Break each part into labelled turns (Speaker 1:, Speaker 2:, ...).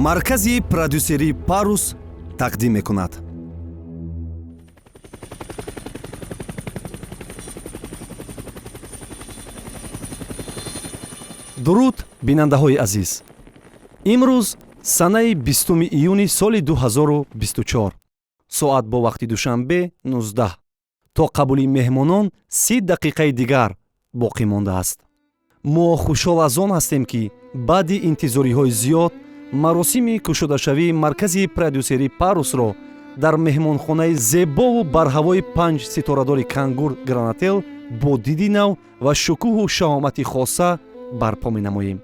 Speaker 1: маркази продюсерӣ Парус тақдим мекунад. дуруд бинандаҳои азиз, имрӯз санаи 20 июни соли 2024 соат бо вақти душанбе 19 то қабули меҳмонон 30 дақиқаи дигар боқӣ мондааст. мо хушҳол аз он ҳастем ки баъди интизориҳои зиёд маросими кушодашавии маркази продюсерӣ Парусро дар меҳмонхонаи зебову барҳавои 5 ситорадори Кангур Гранател бо диди нав ва шукӯҳу шаҳомати хоса барпо менамоем.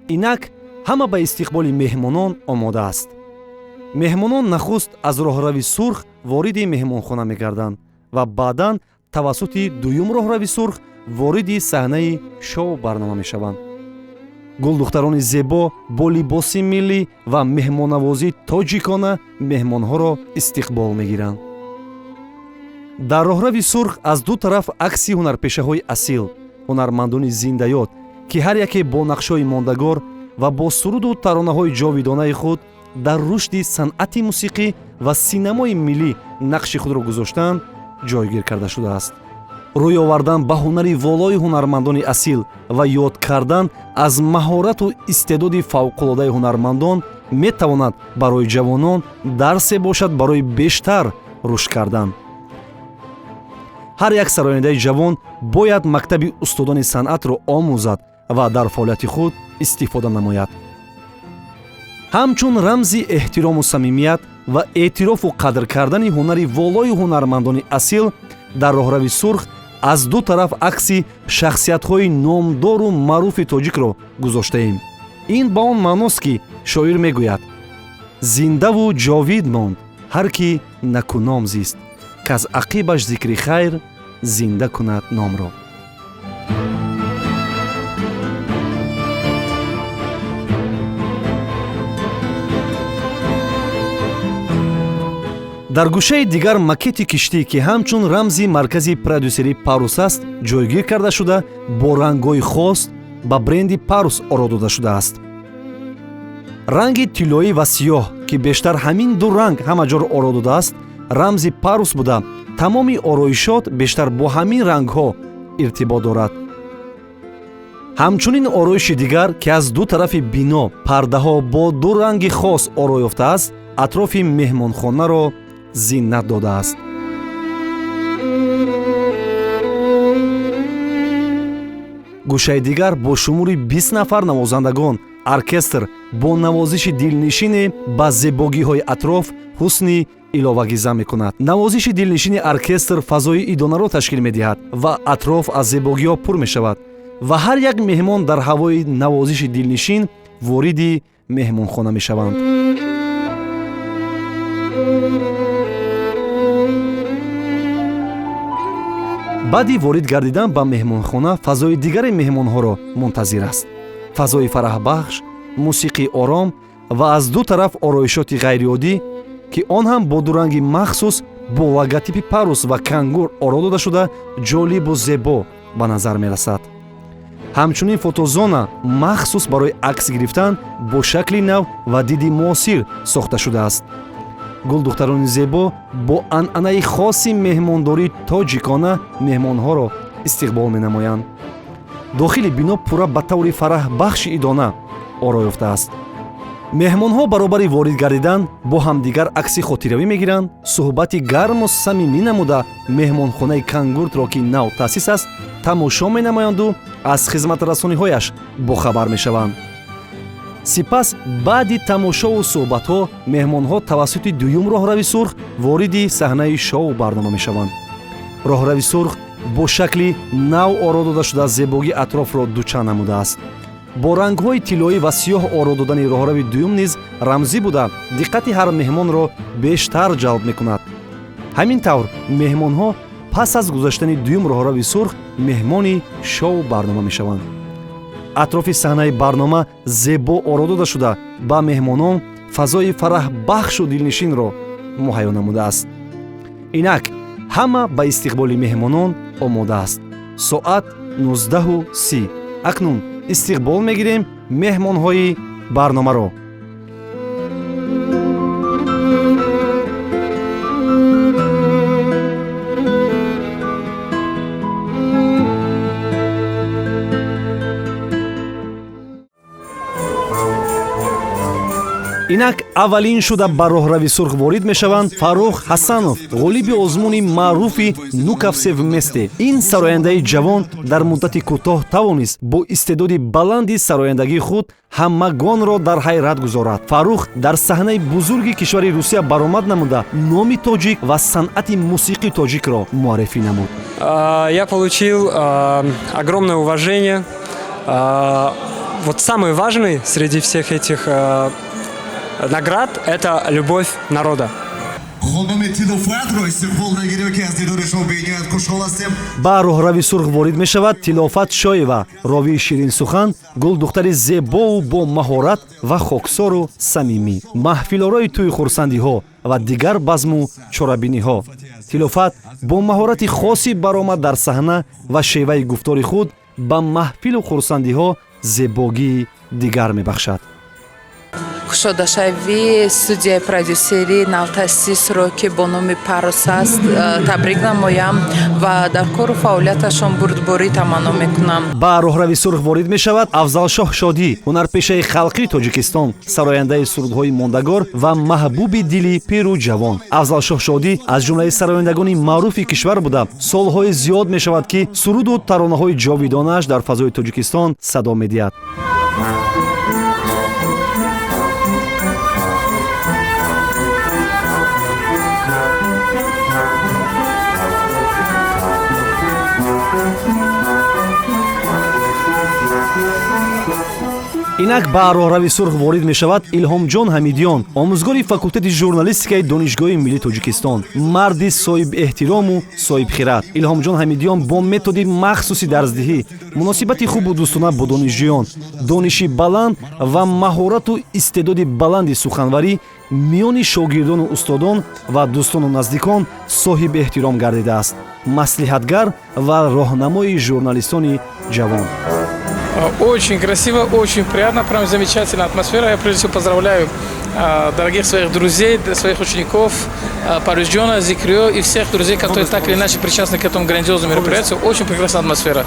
Speaker 1: инак ҳама ба истиқболи меҳмонон омода аст. меҳмонон нахуст аз роҳрави сурх вориди меҳмонхона мегарданд ва баъдан тавассути дуюм роҳрави сурх вориди саҳнаи шоу барнома мешаванд. гулдухтарони зебо бо либоси миллӣ ва меҳмоннавозии тоҷикона меҳмонҳоро истиқбол мегиранд. дар роҳрави сурх аз ду тараф акси ҳунарпешаҳои асил, ҳунармандони зиндаёт ки ҳар яке бо нақшҳои мондагор ва бо суруду таронаҳои ҷовидонаи худ дар рушди санъати мусиқӣ ва синамои миллӣ нақши худро гузоштаанд, ҷойгир карда шудааст. рӯй овардан ба ҳунари волои ҳунармандони асил ва ёд кардан аз маҳорату истеъдоди фавқулодаи ҳунармандон метавонад барои ҷавонон дарсе бошад барои бештар рушд кардан. ҳар як сарояндаи ҷавон бояд мактаби устодони санъатро омӯзад ва дар фаъолияти худ истифода намояд. ҳамчун рамзи эҳтирому самимият ва эътирофу қадр кардани ҳунари волои ҳунармандони асил дар роҳрави сурх аз ду тараф акси шахсиятҳои номдору маъруфи тоҷикро гузоштаем. ин ба он маъност ки шоир мегӯяд: зиндаву ҷовид монд ҳар ки накуном зист, каз ақибаш зикри хайр зинда кунад номро. дар гӯшаи дигар макети киштӣ ки ҳамчун рамзи маркази продюсерӣ Парус аст, ҷойгир карда шуда бо рангҳои хос ба бренди Парус оро дода шудааст. ранги тиллоӣ ва сиёҳ ки бештар ҳамин ду ранг ҳама ҷоро оро додааст, рамзи Парус буда тамоми ороишот бештар бо ҳамин рангҳо иртибот дорад. ҳамчунин ороиши дигар ки аз ду тарафи бино пардаҳо бо ду ранги хос оро ёфтааст, атрофи меҳмонхонаро зиннат додааст. гӯшаи дигар бо шумури 20 нафар навозандагон оркестр бо навозиши дилнишине ба зебогиҳои атроф ҳусни иловагиза мекунад. навозиши дилнишини оркестр фазои идонаро ташкил медиҳад ва атроф аз зебогиҳо пур мешавад ва ҳар як меҳмон дар ҳавои навозиши дилнишин вориди меҳмонхона мешаванд. баъди ворид гардидан ба меҳмонхона фазои дигари меҳмонҳоро мунтазир аст. фазои фараҳбахш, мусиқии ором ва аз ду тараф ороишоти ғайриоддӣ ки он ҳам бо ду ранги махсус бо логотипи Парус ва Кангур оро дода шуда ҷолибу зебо ба назар мерасад. ҳамчунин фотозона махсус барои акс гирифтан бо шакли нав ва диди муосир сохта шудааст. гулдухтарони зебо бо анъанаи хоси меҳмондории тоҷикона меҳмонҳоро истиқбол менамоянд. дохили бино пурра ба таври фараҳбахши идона оро ёфтааст. меҳмонҳо баробари ворид гардидан бо ҳамдигар акси хотиравӣ мегиранд, суҳбати гарму самимӣ намуда меҳмонхонаи Кангуртро ки нав таъсис аст тамошо менамоянду аз хизматрасониҳояш бохабар мешаванд. сипас баъди тамошову суҳбатҳо меҳмонҳо тавассути дуюм роҳрави сурх вориди саҳнаи шоу барнома мешаванд. роҳрави сурх бо шакли нав оро дода шуда зебогии атрофро дуча намудааст. бо рангҳои тиллоӣ ва сиёҳ оро додани роҳрави дуюм низ рамзӣ буда диққати ҳар меҳмонро бештар ҷалб мекунад. ҳамин тавр меҳмонҳо пас аз гузаштани дуюм роҳрави сурх меҳмони шоу барнома мешаванд. атрофи саҳнаи барнома зебо оро дода шуда ба меҳмонон фазои фараҳбахшу дилнишинро муҳайё намудааст. инак ҳама ба истиқболи меҳмонон омода аст. соат 19:30 акнун истиқбол мегирем меҳмонҳои барномаро. инак аввалин шуда ба роҳрави сурх ворид мешаванд Фаррух Ҳасанов, ғолиби озмуни маъруфи Нукавсев Месте. ин сарояндаи ҷавон дар муддати кӯтоҳ тавонист бо истеъдоди баланди сарояндагии худ ҳамагонро дар ҳайрат гузорад. Фаррух дар саҳнаи бузурги кишвари Русия баромад намуда номи тоҷик ва санъати мусиқии тоҷикро муаррифӣ намуд.
Speaker 2: Я получил огромное уважение. Вот самый важный среди всех этих наград – это любовь народа.
Speaker 1: ба роҳрави сурх ворид мешавад Тилофат Шоева, ровии ширинсухан, гулдухтари зебову бо маҳорат ва хоксору самимӣ. маҳфилорои тӯи хурсандиҳо ва дигар базму чорабиниҳо. Тилофат бо маҳорати хоси баромад дар саҳна ва шеваи гуфтори худ ба маҳфилу хурсандиҳо зебогии дигар мебахшад.
Speaker 3: Хушодашави студияи продюсери Навтасисро ки бо номи Парус аст табрик намоям ва дар кору фаъолияташон бурдборӣ таманно мекунам.
Speaker 1: ба роҳрави сурх ворид мешавад Афзалшоҳ Шодӣ, ҳунарпешаи халқии Тоҷикистон, сарояндаи сурудҳои мондагор ва маҳбуби дили пиру ҷавон. Афзалшоҳ Шодӣ аз ҷумлаи сарояндагони маъруфи кишвар буда солҳои зиёд мешавад ки суруду таронаҳои ҷовидонааш дар фазои Тоҷикистон садо медиҳад. инак ба роҳрави сурх ворид мешавад Илҳомҷон Ҳамидиён, омӯзгори факултати журналистикаи Донишгоҳи Миллии Тоҷикистон, марди соҳибэҳтирому соҳибхират. Илҳомҷон Ҳамидиён бо методи махсуси дарсдиҳӣ, муносибати хубу дӯстона бо донишҷӯён, дониши баланд ва маҳорату истеъдоди баланди суханварӣ миёни шогирдону устодон ва дӯстону наздикон соҳибэҳтиром гардидааст. маслиҳатгар ва роҳнамои журналистони ҷавон.
Speaker 4: Очень красиво, очень приятно, прям замечательная атмосфера. Я прежде всего поздравляю дорогих своих друзей, своих учеников, Парусджона, Зикрио и всех друзей, которые так или иначе причастны к этому грандиозному мероприятию. Очень прекрасная атмосфера.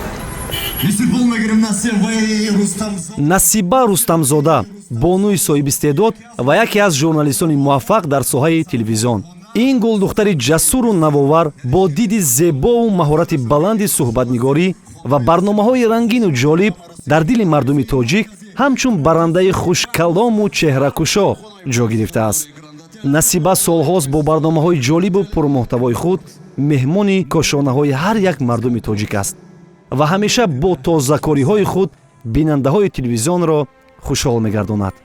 Speaker 1: Насиба Рустамзода, бонуи соҳибистеъдод ва яке аз журналистони муваффақ дар соҳаи телевизион. ин гулдухтари ҷасуру навовар бо диди зебову маҳорати баланди суҳбатнигорӣ ва барномаҳои рангину ҷолиб дар дили мардуми тоҷик ҳамчун баррандаи хушкалому чеҳракушо ҷо гирифтааст. Насиба солҳост бо барномаҳои ҷолибу пурмуҳтавои худ меҳмони кошонаҳои ҳар як мардуми тоҷик аст ва ҳамеша бо тозакориҳои худ бинандаҳои телевизионро хушҳол мегардонад.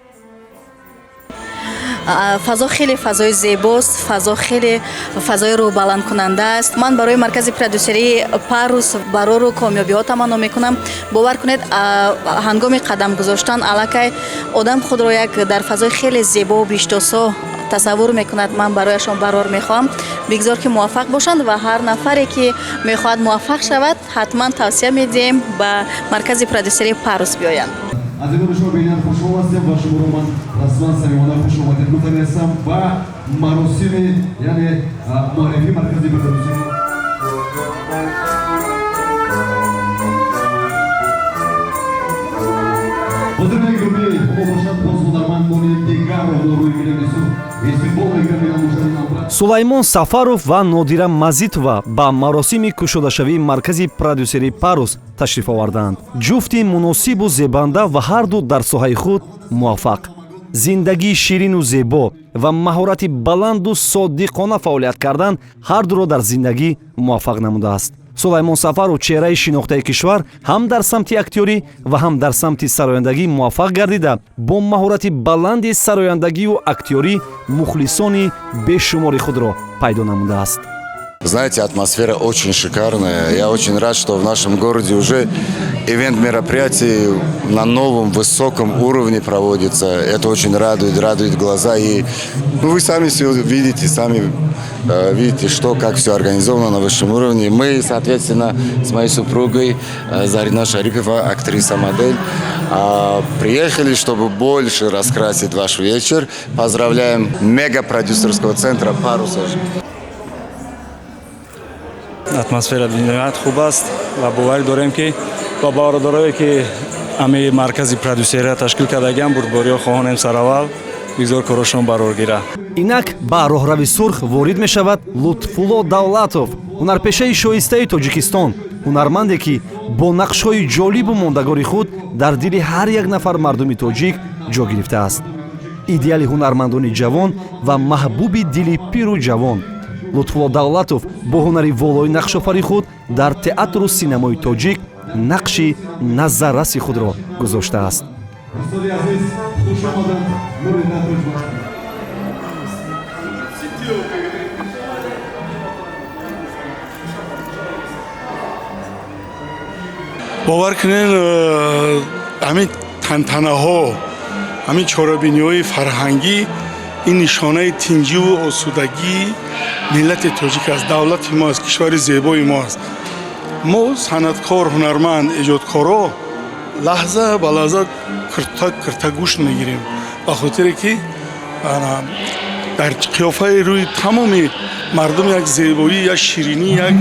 Speaker 5: фазо хеле фазои зебост, фазо хеле фазои рӯбаландкунанда аст. ман барои маркази продюсерии Парус барору комёбиҳо таманно мекунам. бовар кунед ҳангоми қадам гузоштан аллакай одам худро як дар фазои хеле зебову биштосо тасаввур мекунад. ман барояшон барор мехоҳам бигзор ки муваффақ бошанд ва ҳар нафаре ки мехоҳад муваффақ шавад ҳатман тавсия медиҳем ба маркази продюсерии Парус биёянд.
Speaker 6: عزیزان شما بینید خوشحال هستم و شما رو من رسما صمیمانه خوش آمدید می‌فرمایم و مراسم یعنی معرفی مرکزی پردوسی حاضر می‌گویی ما باشد بازودرمند کنید دیگر رو روی می‌نویسیم
Speaker 1: Сулаймон Сафаров ва Нодира Мазитова ба маросими кушодашавии маркази продюсерии Парус ташриф оварданд. ҷуфти муносибу зебанда ва ҳарду дар соҳаи худ муваффақ. зиндагии ширину зебо ва маҳорати баланду содиқона фаъолият кардан ҳардуро дар зиндагӣ муваффақ намудааст. Сулаймон Сафаров чеҳраи шинохтаи кишвар ҳам дар самти актёрӣ ва ҳам дар самти сарояндагӣ муваффақ гардида бо маҳорати баланди сарояндагию актёрӣ мухлисони бешумори худро пайдо намудааст.
Speaker 7: Знаете, атмосфера очень шикарная. Я очень рад, что в нашем городе уже ивент мероприятий на новом, высоком уровне проводится. Это очень радует глаза. И вы сами все видите, видите, что, как все организовано на высшем уровне. Мы, соответственно, с моей супругой Зарина Шарипова, актриса-модель, приехали, чтобы больше раскрасить ваш вечер. Поздравляем мега-продюсерского центра «Паруса».
Speaker 8: атмосфера биноят хуб аст ва боварӣ дорем ки ба бародарое ки ҳамаи маркази продюсерия ташкил кардагиам бурдбориҳо хоҳонем сараввал бигзор корошон барор гира.
Speaker 1: инак ба роҳрави сурх ворид мешавад лутфулло давлатов, ҳунарпешаи шоистаи тоҷикистон, ҳунарманде ки бо нақшҳои ҷолибу мондагори худ дар дили ҳар як нафар мардуми тоҷик ҷо гирифтааст. идеали ҳунармандони ҷавон ва маҳбуби дили пиру ҷавон. лутфулло давлатов бо ҳунари волои нақшофари худ дар театру синамои тоҷик нақши назарраси худро гузоштааст.
Speaker 6: Устоди азиз, хуш омадед. Нури Натоҷ.
Speaker 9: бовар кунед ҳамин тантанаҳо, ҳамин чорабиниҳои фарҳангӣ ин нишонаи тинҷиву осудагии миллати тоҷик аст, давлати мо аст, кишвари зебои мо аст. мо санъаткор, ҳунарманд, эҷодкоро лаҳза ба лаҳза киртагӯш мегирем, ба хотире ки дар қиёфаи рӯи тамоми мардум як зебоӣ, як ширинӣ, як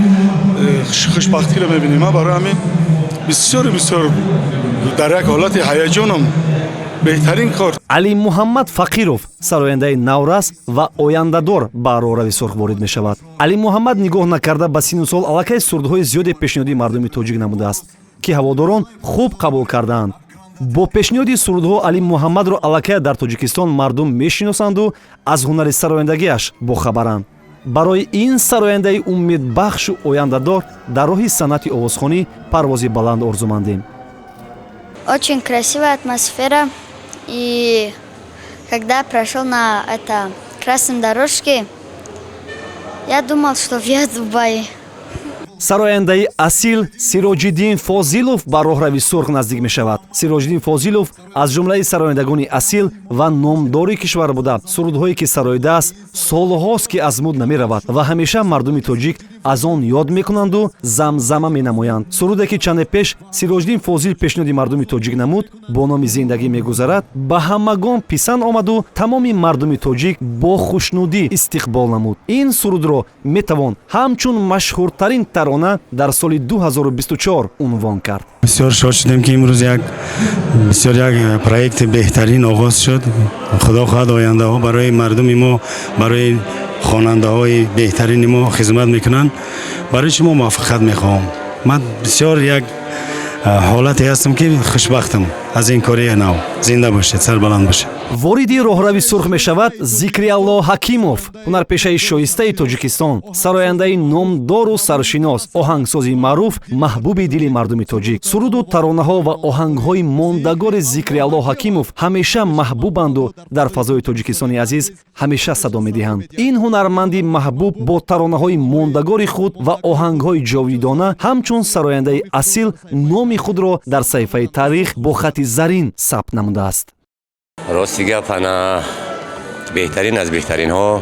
Speaker 9: хушбахтиро мебинем. ман барои ҳамин бисёр дар як ҳолати ҳаяҷонам беҳтарин кор.
Speaker 1: али муҳаммад фақиров сарояндаи наврас ва ояндадор ба роҳрави сурх ворид мешавад. али муҳаммад нигоҳ накарда ба сину сол аллакай сурдҳои зиёде пешниҳоди мардуми тоҷик намудааст ки ҳаводорон хуб қабул кардаанд. бо пешниҳоди сурдҳо али муҳаммадро аллакай дар тоҷикистон мардум мешиносанду аз ҳунари сарояндагиаш бохабаранд. барои ин сарояндаи умедбахшу ояндадор дар роҳи санъати овозхонӣ парвози баланд орзумандем.
Speaker 10: Очень красивая атмосфера. И когда прошел на красной дорожке, я думал, что я в Дубае.
Speaker 1: сарояндаи асил сироҷиддин фозилов ба роҳрави сурх наздик мешавад. сироҷиддин фозилов аз ҷумлаи сарояндагони асил ва номдори кишвар буда сурудҳое ки сароидааст солҳост ки аз муд намеравад ва ҳамеша мардуми тоҷик аз он ёд мекунанду замзама менамоянд. суруде ки чанде пеш сироҷиддин фозил пешниҳоди мардуми тоҷик намуд бо номи зиндагӣ мегузарад ба ҳамагон писанд омаду тамоми мардуми тоҷик бо хушнудӣ истиқбол намуд. ин сурудро метавон ҳамчун машҳуртарин тарона дар соли 2024 унвон кард.
Speaker 11: бисёр шод шудем ки имрӯз бисёр як проекти беҳтарин оғоз шуд. худо хоҳад ояндаҳо барои мардуми мо, барои хонандаҳои беҳтарини мо хизмат мекунанд. барои шумо муваффақият мехоҳам. ман бисёр як ҳолате ҳастам ки хушбахтам аз ин кори нав. зинда бошед, сарбаланд бошед.
Speaker 1: вориди роҳрави сурх мешавад зикриалло ҳакимов, ҳунарпешаи шоистаи тоҷикистон, сарояндаи номдору саршинос, оҳангсози маъруф, маҳбуби дили мардуми тоҷик. суруду таронаҳо ва оҳангҳои мондагори зикриалло ҳакимов ҳамеша маҳбубанду дар фазои тоҷикистони азиз ҳамеша садо медиҳанд. ин ҳунарманди маҳбуб бо таронаҳои мондагори худ ва оҳангҳои ҷовидона ҳамчун сарояндаи асил номи худро дар саҳифаи таърих бо хати зарин сабт намудааст.
Speaker 12: рости гап ана беҳтарин аз беҳтаринҳо.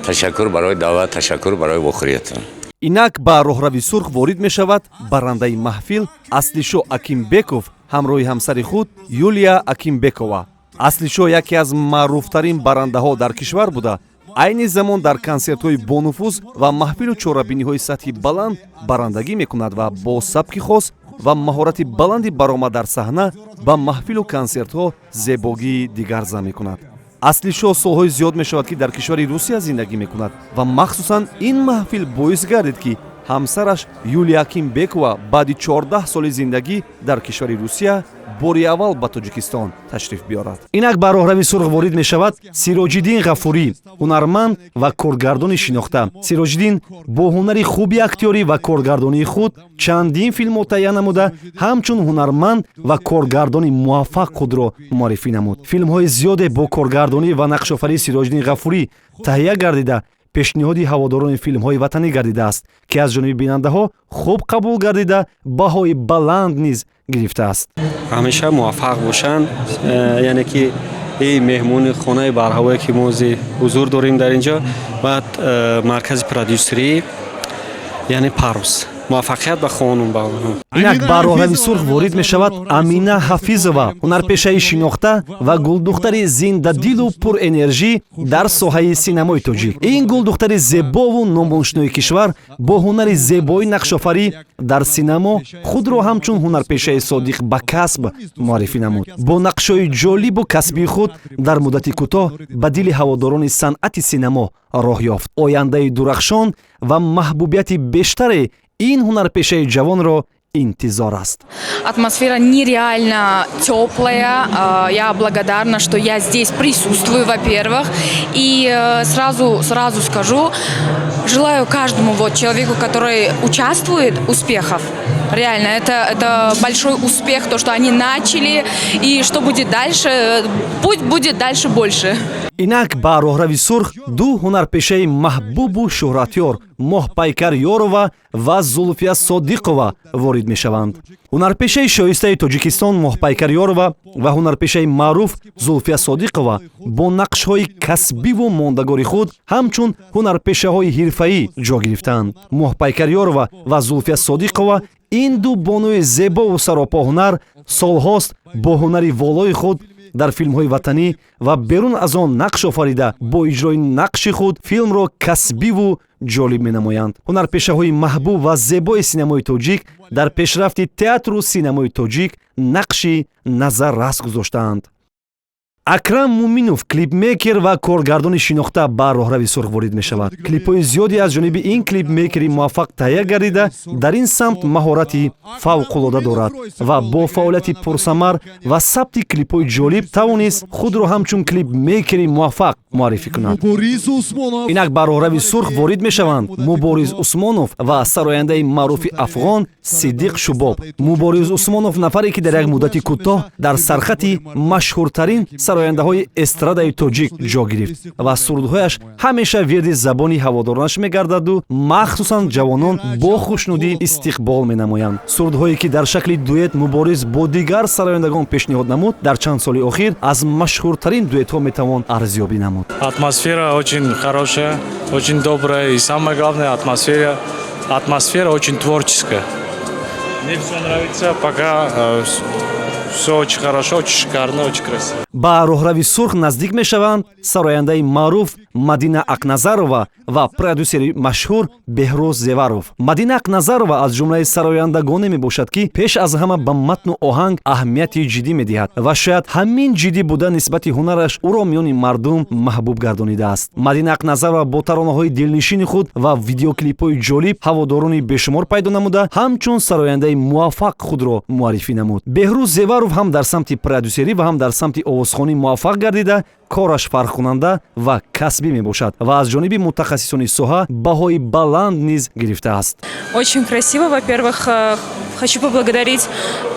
Speaker 12: ташаккур барои даъват, ташаккур барои вохӯриятон.
Speaker 1: инак ба роҳрави сурх ворид мешавад баррандаи маҳфил аслишо акимбеков ҳамроҳи ҳамсари худ юлия акимбекова. аслишо яке аз маъруфтарин баррандаҳо дар кишвар буда айни замон дар консертҳои бонуфуз ва маҳфилу чорабиниҳои сатҳи баланд баррандагӣ мекунад ва бо сабки хос ва маҳорати баланди баромад дар саҳна ба маҳфилу консертҳо зебогии дигарза мекунад. аслишо солҳои зиёд мешавад ки дар кишвари русия зиндагӣ мекунад ва махсусан ин маҳфил боис гардид ки ҳамсараш юлия акимбекова баъди 14 соли зиндагӣ дар кишвари русия бори аввал ба тоҷикистон ташриф биёрад. инак ба роҳрави сурх ворид мешавад сироҷиддин ғафурӣ, ҳунарманд ва коргардони шинохта. сироҷиддин бо ҳунари хуби актёрӣ ва коргардонии худ чандин филмҳо таҳия намуда ҳамчун ҳунарманд ва коргардони муваффақ худро муаррифӣ намуд. филмҳои зиёде бо коргардонӣ ва нақшофарии сироҷиддин ғафурӣ таҳия гардида пешниҳоди ҳаводорони филмҳои ватанӣ гардидааст ки аз ҷониби бинандаҳо хуб қабул гардида баҳои баланд низ гирифтааст.
Speaker 2: ҳамеша муваффақ бошанд. яъне ки ин меҳмони хонаи барҳавое ки мо ҳузур дорем дар инҷо. баъд маркази продюсерӣ яъне парус муваффақият ба хонум ба онҳо.
Speaker 1: инак ба роҳрави сурх ворид мешавад амина ҳафизова, ҳунарпешаи шинохта ва гулдухтари зиндадилу пурэнержӣ дар соҳаи синамои тоҷик. ин гулдухтари зебову номошнои кишвар бо ҳунари зебои нақшофарӣ дар синамо худро ҳамчун ҳунарпешаи содиқ ба касб муаррифӣ намуд. бо нақшҳои ҷолибу касбии худ дар муддати кӯтоҳ ба дили ҳаводорони санъати синамо роҳ ёфт. ояндаи дурахшон ва маҳбубияти бештаре ин ҳунарпешаи ҷавонро интизор аст.
Speaker 13: Атмосфера нереально теплая. Я благодарна, что я здесь присутствую, во-первых. И сразу скажу, желаю каждому человеку, который участвует, успехов. Реально, это большой успех, то, что они начали, и что будет дальше, пусть будет дальше больше.
Speaker 1: инак ба роҳрави сурх ду ҳунарпешаи маҳбубу шӯҳратёр моҳпайкар ёрова ва зулфия содиқова ворид мешаванд. ҳунарпешаи шоистаи тоҷикистон моҳпайкар ёрова ва ҳунарпешаи маъруф зулфия содиқова бо нақшҳои касбиву мондагори худ ҳамчун ҳунарпешаҳои ҳирфаӣ ҷо гирифтаанд. моҳпайкар ёрова ва зулфия содиқова ин ду бонуи зебову саропо ҳунар солҳост бо ҳунари волои худ дар филмҳои ватанӣ ва берун аз он нақш офарида бо иҷрои нақши худ филмро касбиву ҷолиб менамоянд. ҳунарпешаҳои маҳбуб ва зебои синамои тоҷик дар пешрафти театру синамои тоҷик нақши назаррас гузоштаанд. акрам муминов клипмейкер ва коргардони шинохта ба роҳрави сурх ворид мешавад. клипҳои зиёде аз ҷониби ин клипмейкери муваффақ таҳия гардида дар ин самт маҳорати фавқулода дорад ва бо фаъолияти пурсамар ва сабти клипҳои ҷолиб тавонист худро ҳамчун клипмейкери муваффақ муаррифӣ кунад. инак ба роҳрави сурх ворид мешаванд мубориз усмонов ва сарояндаи маъруфи афғон сиддиқ шубоб. мубориз усмонов нафаре ки дар як муддати кӯтоҳ дар сархати машҳуртарин сарояндаҳои эстрадаи тоҷик ҷо гирифт ва сурдҳояш ҳамеша вирди забони ҳаводоронаш мегардаду махсусан ҷавонон бо хушнудӣ истиқбол менамоянд. сурдҳое ки дар шакли дуэт мубориз бо дигар сарояндагон пешниҳод намуд дар чанд соли охир аз машҳуртарин дуэтҳо метавон арзёбӣ намуд.
Speaker 8: Атмосфера очень хорошая, очень добрая и самое главное атмосфера очень творческая. Мне все нравится, пока все очень хорошо, очень шикарно, очень красиво.
Speaker 1: ба роҳрави сурх наздик мешаванд сарояндаи маъруф Мадина Акназарова ва продюсери машҳур Беҳрӯз Зеваров. Мадина Акназарова аз ҷумлаи сарояндагоне мебошад ки пеш аз ҳама ба матну оҳанг аҳамияти ҷиддӣ медиҳад ва шояд ҳамин ҷиддӣ буда нисбати ҳунараш ӯро миёни мардум маҳбуб гардонидааст. Мадина Акназарова бо таронаҳои дилнишини худ ва видеоклипҳои ҷолиб ҳаводорони бешумор пайдо намуда ҳамчун сарояндаи муваффақ худро муаррифӣ намуд. Беҳрӯз Зеваров ҳам дар самти продюсерӣ ва ҳам дар самти овозхонӣ муваффақ гардида кораш фарқкунанда ва касбӣ мебошад ва аз ҷониби мутахассисони соҳа баҳои баланд низ гирифтааст.
Speaker 14: Очень красиво. Во-первых, хочу поблагодарить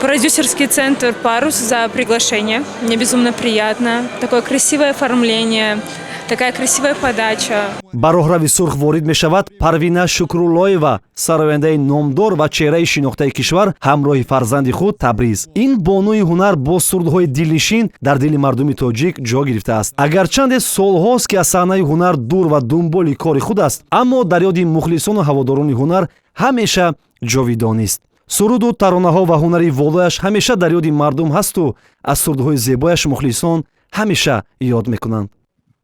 Speaker 14: продюсерский центр «Парус» за приглашение. Мне безумно приятно. Такое красивое оформление, такая красивая подача.
Speaker 1: ба роҳрави сурх ворид мешавад Парвина Шукруллоева, сарояндаи номдор ва чеҳраи шинохтаи кишвар ҳамроҳи фарзанди худ Табриз. ин бонуи ҳунар бо сурдҳои дилнишин дар дили мардуми тоҷик ҷо гирифтааст. агарчанде солҳост ки аз саҳнаи ҳунар дур ва дунболи кори худ аст, аммо дар ёди мухлисону ҳаводорони ҳунар ҳамеша ҷовидонист. суруду таронаҳо ва ҳунари волояш ҳамеша дар ёди мардум ҳасту аз сурдҳои зебояш мухлисон ҳамеша ёд мекунанд.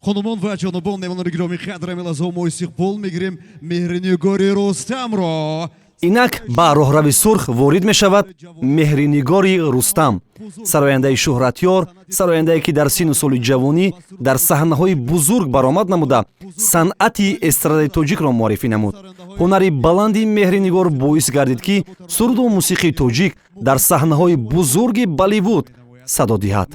Speaker 6: خانمان و جانبان مهمانان گرامی قدر از ما استقبال میگیریم مهرنگار رستم را.
Speaker 1: инак ба роҳрави сурх ворид мешавад меҳринигори рустам, сарояндаи шӯҳратёр, сарояндае ки дар сину соли ҷавонӣ дар саҳнаҳои бузург баромад намуда санъати эстрадаи тоҷикро муаррифӣ намуд. ҳунари баланди меҳринигор боис гардид ки суруду мусиқии тоҷик дар саҳнаҳои бузурги Болливуд садо диҳад.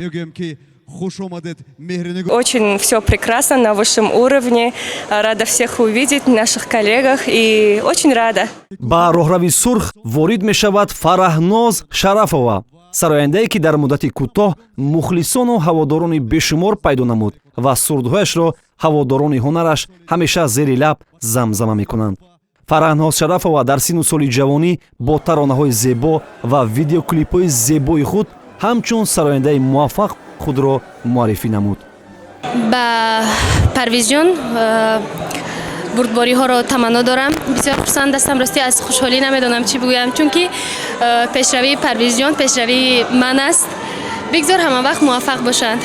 Speaker 15: Очень все прекрасно, на высшем уровне. Рада всех увидеть, наших коллегах, и очень рада.
Speaker 1: ба роҳрави сурх ворид мешавад Фараҳноз Шарафова, сарояндае ки дар муддати кӯтоҳ мухлисону ҳаводорони бешумор пайдо намуд ва сурдҳояшро ҳаводорони ҳунараш ҳамеша зери лаб замзама мекунанд. Фараҳноз Шарафова дар сину соли ҷавонӣ бо таронаҳои зебо ва видеоклипҳои зебои худ ҳамчун сарояндаи муваффақ худро муаррифӣ намуд.
Speaker 16: ба Парвизҷон бурдбориҳоро таманно дорам. Бисёр хурсанд ҳастам. Рости аз хушҳолӣ намедонам чӣ бигӯям, чунки пешравии Парвизҷон пешравии ман аст. бигзор ҳамавақт муваффақ бошанд.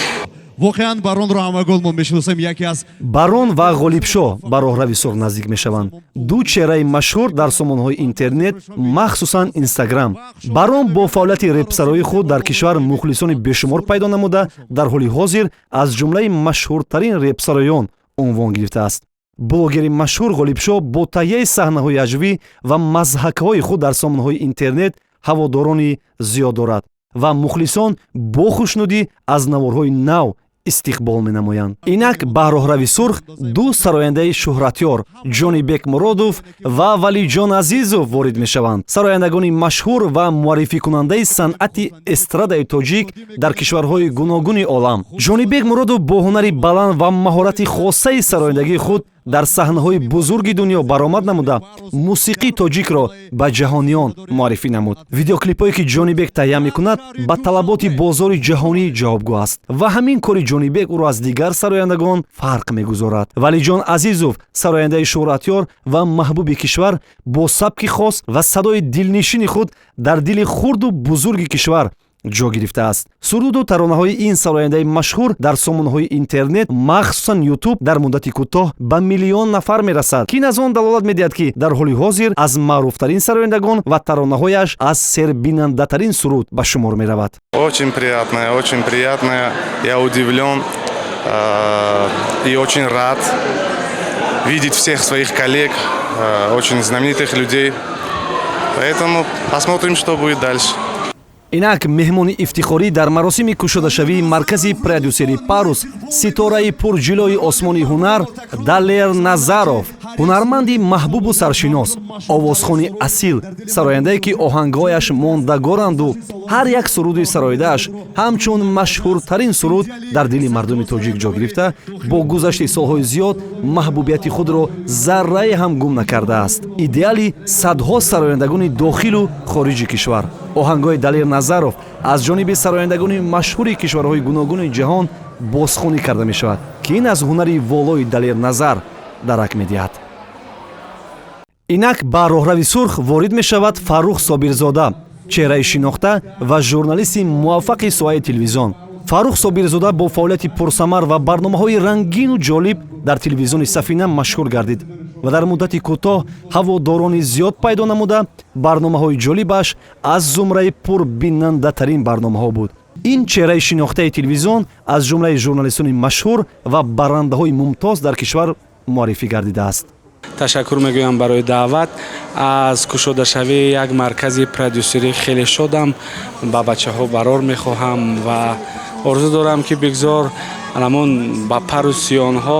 Speaker 6: воқеан Баронро ҳамагон мо мешиносем. яке аз
Speaker 1: барон ва ғолибшо ба роҳрави сурх наздик мешаванд. ду чеҳраи машҳур дар сомонҳои интернет, махсусан Инстаграм. барон бо фаъолияти репсарои худ дар кишвар мухлисони бешумор пайдо намуда, дар ҳоли ҳозир аз ҷумлаи машҳуртарин репсароён унвон гирифтааст. блогери машҳур ғолибшо бо таҳияи саҳнаҳои аҷвӣ ва мазҳакаҳои худ дар сомонҳои интернет ҳаводорони зиёд дорад ва мухлисон бо хушнудӣ аз наворҳои нав истиқбол менамоянд. инак ба роҳрави сурх ду сарояндаи шӯҳратёр Ҷонибек Муродов ва Валиҷон Азизов ворид мешаванд. сарояндагони машҳур ва муаррификунандаи санъати эстрадаи тоҷик дар кишварҳои гуногуни олам. Ҷонибек Муродов бо ҳунари баланд ва маҳорати хосаи сарояндагии худ дар саҳнаҳои бузурги дунё баромад намуда, мусиқии тоҷикро ба ҷаҳониён муаррифӣ намуд. видеоклипҳое ки Ҷонибек таҳия мекунад ба талаботи бозори ҷаҳонӣ ҷавобгӯ аст ва ҳамин кори Ҷонибек ӯро аз дигар сарояндагон фарқ мегузорад. Валиҷон Азизов, сарояндаи шӯҳратёр ва маҳбуби кишвар, бо сабки хос ва садои дилнишини худ дар дили хурду бузурги кишвар ҷо гирифтааст. суруду таронаҳои ин сарояндаи машҳур дар сомонҳои интернет, махсусан YouTube, дар муддати кӯтоҳ ба миллион нафар мерасад, ки ин аз он далолат медиҳад, ки дар ҳоли ҳозир аз маъруфтарин сарояндагон ва таронаҳояш аз сербинандатарин суруд ба шумор меравад.
Speaker 17: Очень приятно. Я удивлен и очень рад видеть всех своих коллег, очень знаменитых людей. Поэтому посмотрим, что будет дальше.
Speaker 1: инак меҳмони ифтихорӣ дар маросими кушодашавии маркази продюсери Парус, ситораи пурҷилои осмони ҳунар Далер Назаров, ҳунарманди маҳбубу саршинос, овозхони асил, сарояндае ки оҳангҳояш мондагоранду ҳар як суруди сароидааш ҳамчун машҳуртарин суруд дар дили мардуми тоҷик ҷо гирифта, бо гузашти солҳои зиёд маҳбубияти худро заррае ҳам гум накардааст. идеали садҳо сарояндагони дохилу хориҷи кишвар. оҳангҳои Далер Назаров аз ҷониби сарояндагони машҳури кишварҳои гуногуни ҷаҳон бозхонӣ карда мешавад, ки ин аз ҳунари волои Далер Назар дарак медиҳад. инак ба роҳрави сурх ворид мешавад Фаррух Собирзода, чеҳраи шинохта ва журналисти муваффақи соҳаи телевизион. Фаррух Собирзода бо фаъолияти пурсамар ва барномаҳои рангину ҷолиб дар телевизиони Сафина машҳур гардид ва дар муддати кӯтоҳ ҳаводорони зиёд пайдо намуда, барномаҳои ҷолибаш аз зумраи пурбинандатарин барномаҳо буд. ин чеҳраи шинохтаи телевизион аз ҷумлаи журналистони машҳур ва баррандаҳои мумтоз дар кишвар муаррифӣ гардидааст.
Speaker 2: ташаккур мегӯям барои даъват. аз кушодашавии як маркази продюсерӣ хеле шодам. ба бачаҳо барор мехоҳам ва орзу дорам ки бигзор ҳамон ба парусиёнҳо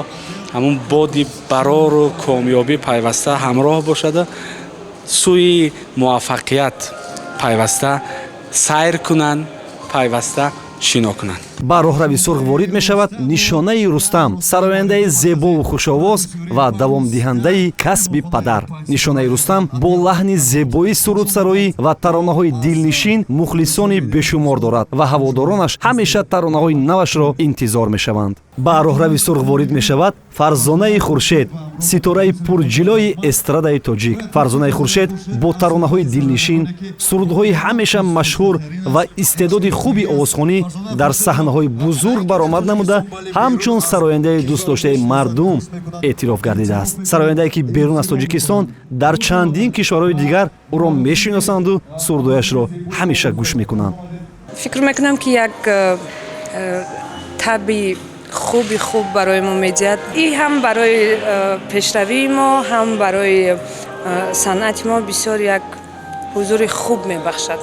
Speaker 2: ҳамон боди барору комёбӣ пайваста ҳамроҳ бошада, сӯи муваффақият пайваста сайр кунанд, пайваста шино кунанд.
Speaker 1: ба роҳрави сурх ворид мешавад нишонаи Рустам, сарояндаи зебову хушовоз ва давомдиҳандаи касби падар. нишонаи Рустам бо лаҳни зебои сурудсароӣ ва таронаҳои дилнишин мухлисони бешумор дорад ва ҳаводоронаш ҳамеша таронаҳои навашро интизор мешаванд. ба роҳрави сурх ворид мешавад Фарзонаи Хуршед, ситораи пурҷилои эстрадаи тоҷик. Фарзонаи Хуршед бо таронаҳои дилнишин, сурудҳои ҳамеша машҳур ва истеъдоди хуби овозхонӣ дар саҳнаҳои бузург баромад намуда, ҳамчун сарояндаи дӯстдоштаи мардум эътироф гардидааст. сарояндае ки берун аз Тоҷикистон дар чандин кишварҳои дигар ӯро мешиносанду сурудҳояшро ҳамеша гӯш мекунанд.
Speaker 18: фикр мекунам ки як таби خوبی خوب برای ما میدهد. این هم برای پیشروی ما هم برای صنعت ما بسیار یک حضور خوب میبخشد.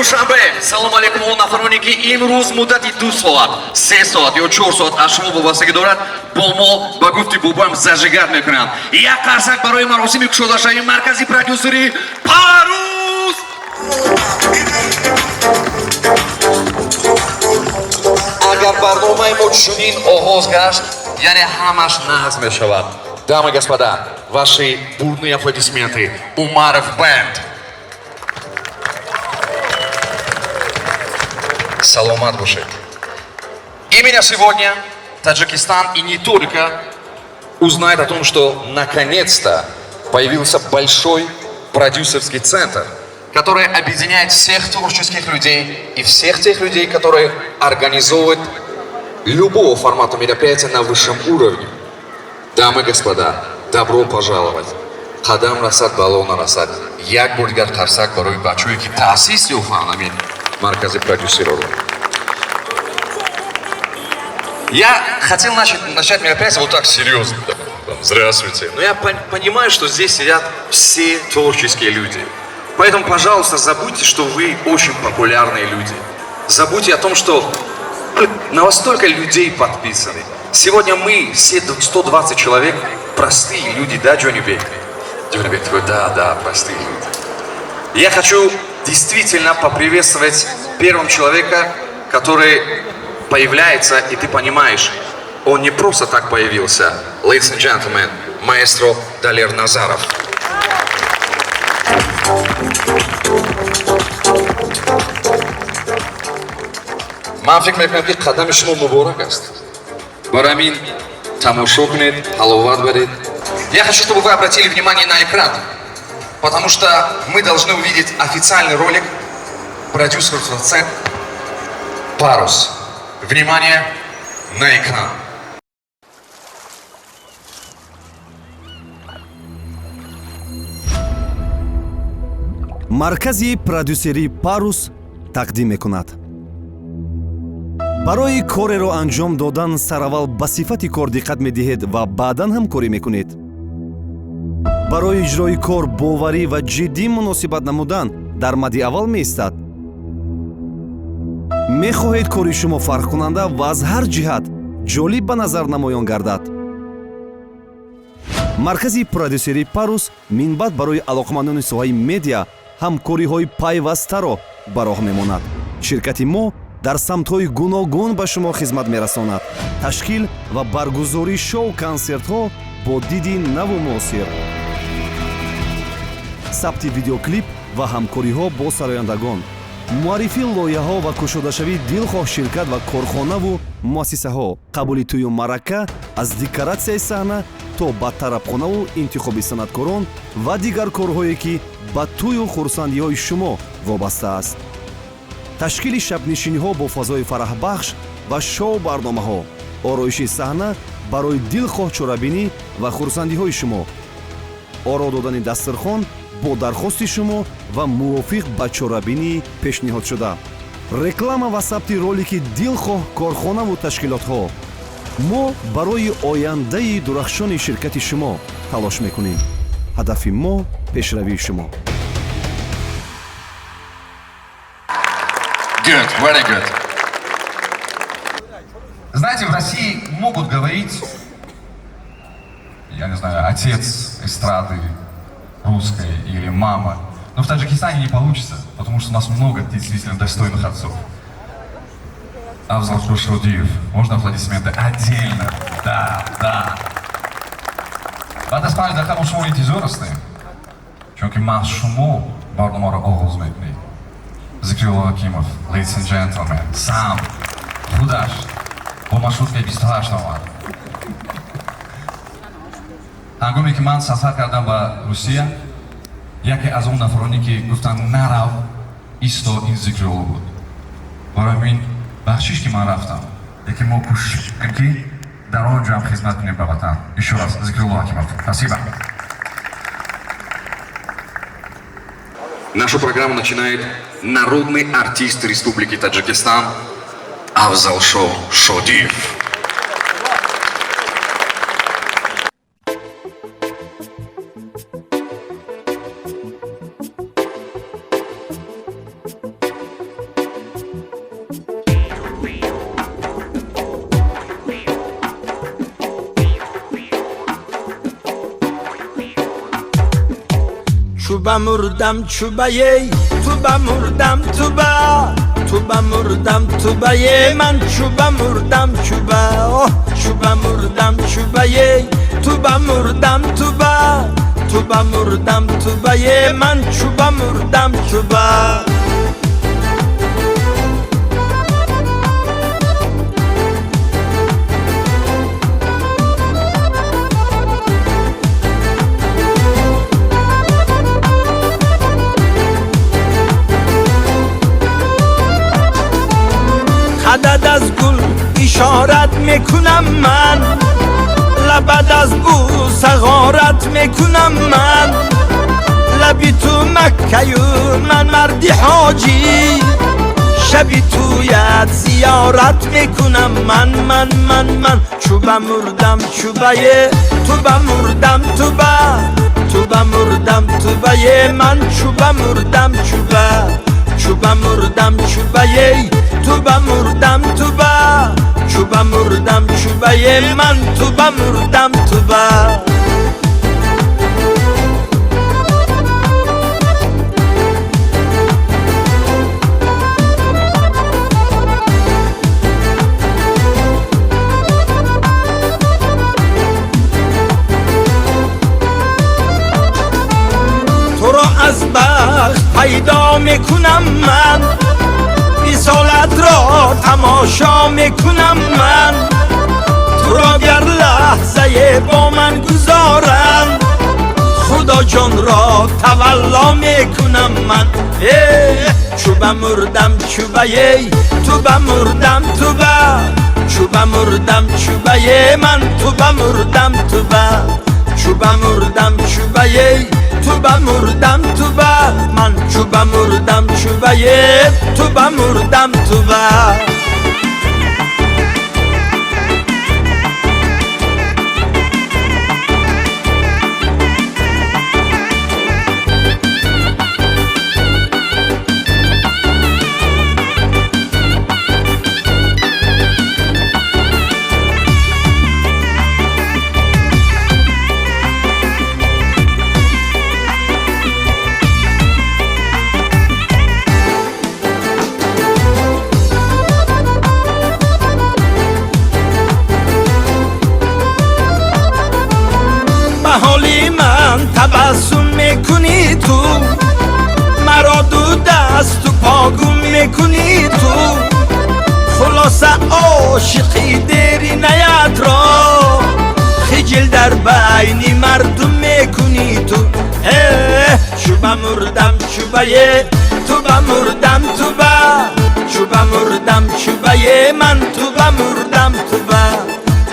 Speaker 19: душанбе. Салом алейкум он нафароне ки имрӯз муддати 2 соат 3 соат ё 4 соат аз шумо вобастагӣ дорад бо мо ба гуфти бубам зажигар мекунанд. Як қарсак барои маросими кушодашавии маркази продюсери Парус. Агар барномаи мо чунин оғоз гашт, яъне ҳамаш нағз мешавад. Дамы и господа, ваши бурные аплодисменты. Умаров Бэнд. Саламат Бушет. Именно сегодня Таджикистан и не только узнает о том, что наконец-то появился большой продюсерский центр, который объединяет всех творческих людей и всех тех людей, которые организовывают любого формата мероприятия на высшем уровне. Дамы и господа, добро пожаловать. Қадам расад, балона расад. Як бурдигар қарсак барои бачҳое ки таъсис ёфтанд ҳамин маркази продюсеров. Я хотел начать мероприятие вот так серьезно. Здравствуйте. Но я понимаю, что здесь сидят все творческие люди. Поэтому, пожалуйста, забудьте, что вы очень популярные люди. Забудьте о том, что на вас столько людей подписаны. Сегодня мы, все 120 человек, простые люди, да, Джонни Бек? Джонни Бек такой, да, простые люди. Я хочу действительно поприветствовать первым человека, который появляется, и ты понимаешь, он не просто так появился. Ladies and gentlemen, маэстро Далер Назаров. Ман фикр мекунам ки қадами шумо муборак аст. Барои ҳамин тамошо кунед, ҳаловат баред. Я хочу, чтобы вы обратили внимание на экран, потому что мы должны увидеть официальный ролик продюсерского центра «Парус». Внимание на экран.
Speaker 1: маркази продюсерии «Парус» тақдим мекунад. барои кореро анҷом додан сараввал ба сифати кор диққат медиҳед ва баъдан ҳамкорӣ мекунед. барои иҷрои кор боварӣ ва ҷиддӣ муносибат намудан дар мадди аввал меистад. мехоҳед кори шумо фарқкунанда ва аз ҳар ҷиҳат ҷолиб ба назар намоён гардад. маркази продюсерии «Парус» минбаъд барои алоқамандони соҳаи медиа ҳамкориҳои пайвастаро ба роҳ мемонад. ширкати мо дар самтҳои гуногун ба шумо хизмат мерасонад. ташкил ва баргузории шоу-консертҳо бо диди наву муосир, сабти видеоклип ва ҳамкориҳо бо сарояндагон, муаррифии лоиҳаҳо ва кушодашавии дилхоҳ ширкат ва корхонаву муассисаҳо, қабули тӯю марака аз декоратсияи саҳна то ба тарабхонаву интихоби санъаткорон ва дигар корҳое ки ба тӯю хурсандиҳои шумо вобаста аст. ташкили шабнишиниҳо бо фазои фараҳбахш ва шоу барномаҳо, ороиши саҳна барои дилхоҳ чорабинӣ ва хурсандиҳои шумо, оро додани дастархон бо дархости шумо ва мувофиқ ба чорабинӣ пешниҳодшуда, реклама ва сабти ролики дилхоҳ корхонаву ташкилотҳо. мо барои ояндаи дурахшони ширкати шумо талош мекунем. ҳадафи мо пешравии шумо.
Speaker 19: Good, very good. Знаете, в России могут говорить, я не знаю, отец эстрады русской или мама, но в Таджикистане не получится, потому что у нас много действительно достойных отцов. Авзал Шодиев, можно аплодисменты отдельно? Да. بعد از 5 دقیقه ما شما انتظار هستیم چون که ما شما برنامه رو آغاز میکنیم. ذکری‌الله حکیمов, ladies and gentlemen, сам خودش با маршруткаи 28 آمد. ҳангоме ки ман сафар кардам ба Русия, яке аз он нафароне ки гуфтанд нарав, исто ин Зикриёлло буд. барои ҳамин бахшиш ки ман рафтам, яке мо кӯшиш кардем ки дар он ҷо ҳам хизмат кунем ба ватан. ишо раз Зикриёлло Ҳакимов. Спасибо. Нашу программу начинает народный артист Республики Таджикистан Авзал Шодиев.
Speaker 20: چوبا مردم چوبا یی توبا مردم توبا توبا مردم توبا یی من چوبا مردم چوبا چوبا مردم چوبا یی توبا مردم توبا توبا مردم توبا یی من چوبا مردم چوبا عدد از گل اشارت میکنم من لبد از بو سغارت میکنم من لبی تو مکه و من مردی حاجی شبی تویت زیارت میکنم من چوبا مردم چوبایه توبا مردم توبا توبا مردم توبایه من چوبا مردم چوبا چوبا مردم چوبایه توبا مردم توبا چوبا مردم چوبایه من توبا مردم توبا تو را از بخت پیدا میکنم من وصالت را تماشا میکنم من تو را گر لحظه با من گذارم خدا جان را تولا میکنم من چوبا مردم چوبایه توبا مردم توبا چوبا مردم چوبایه من توبا مردم توبا چوبا مردم چوبایه توبا مردم توبا من چوبا مردم چوبایه توبا مردم توبا حالی من تبسم میکنی تو مرا دو دست و پاگم میکنی تو خلاصه عاشقی دیری نیاد را خجل در بین مردم میکنی تو چوبا مردم چوبایه توبا مردم توبا چوبا مردم چوبایه من توبا مردم توبا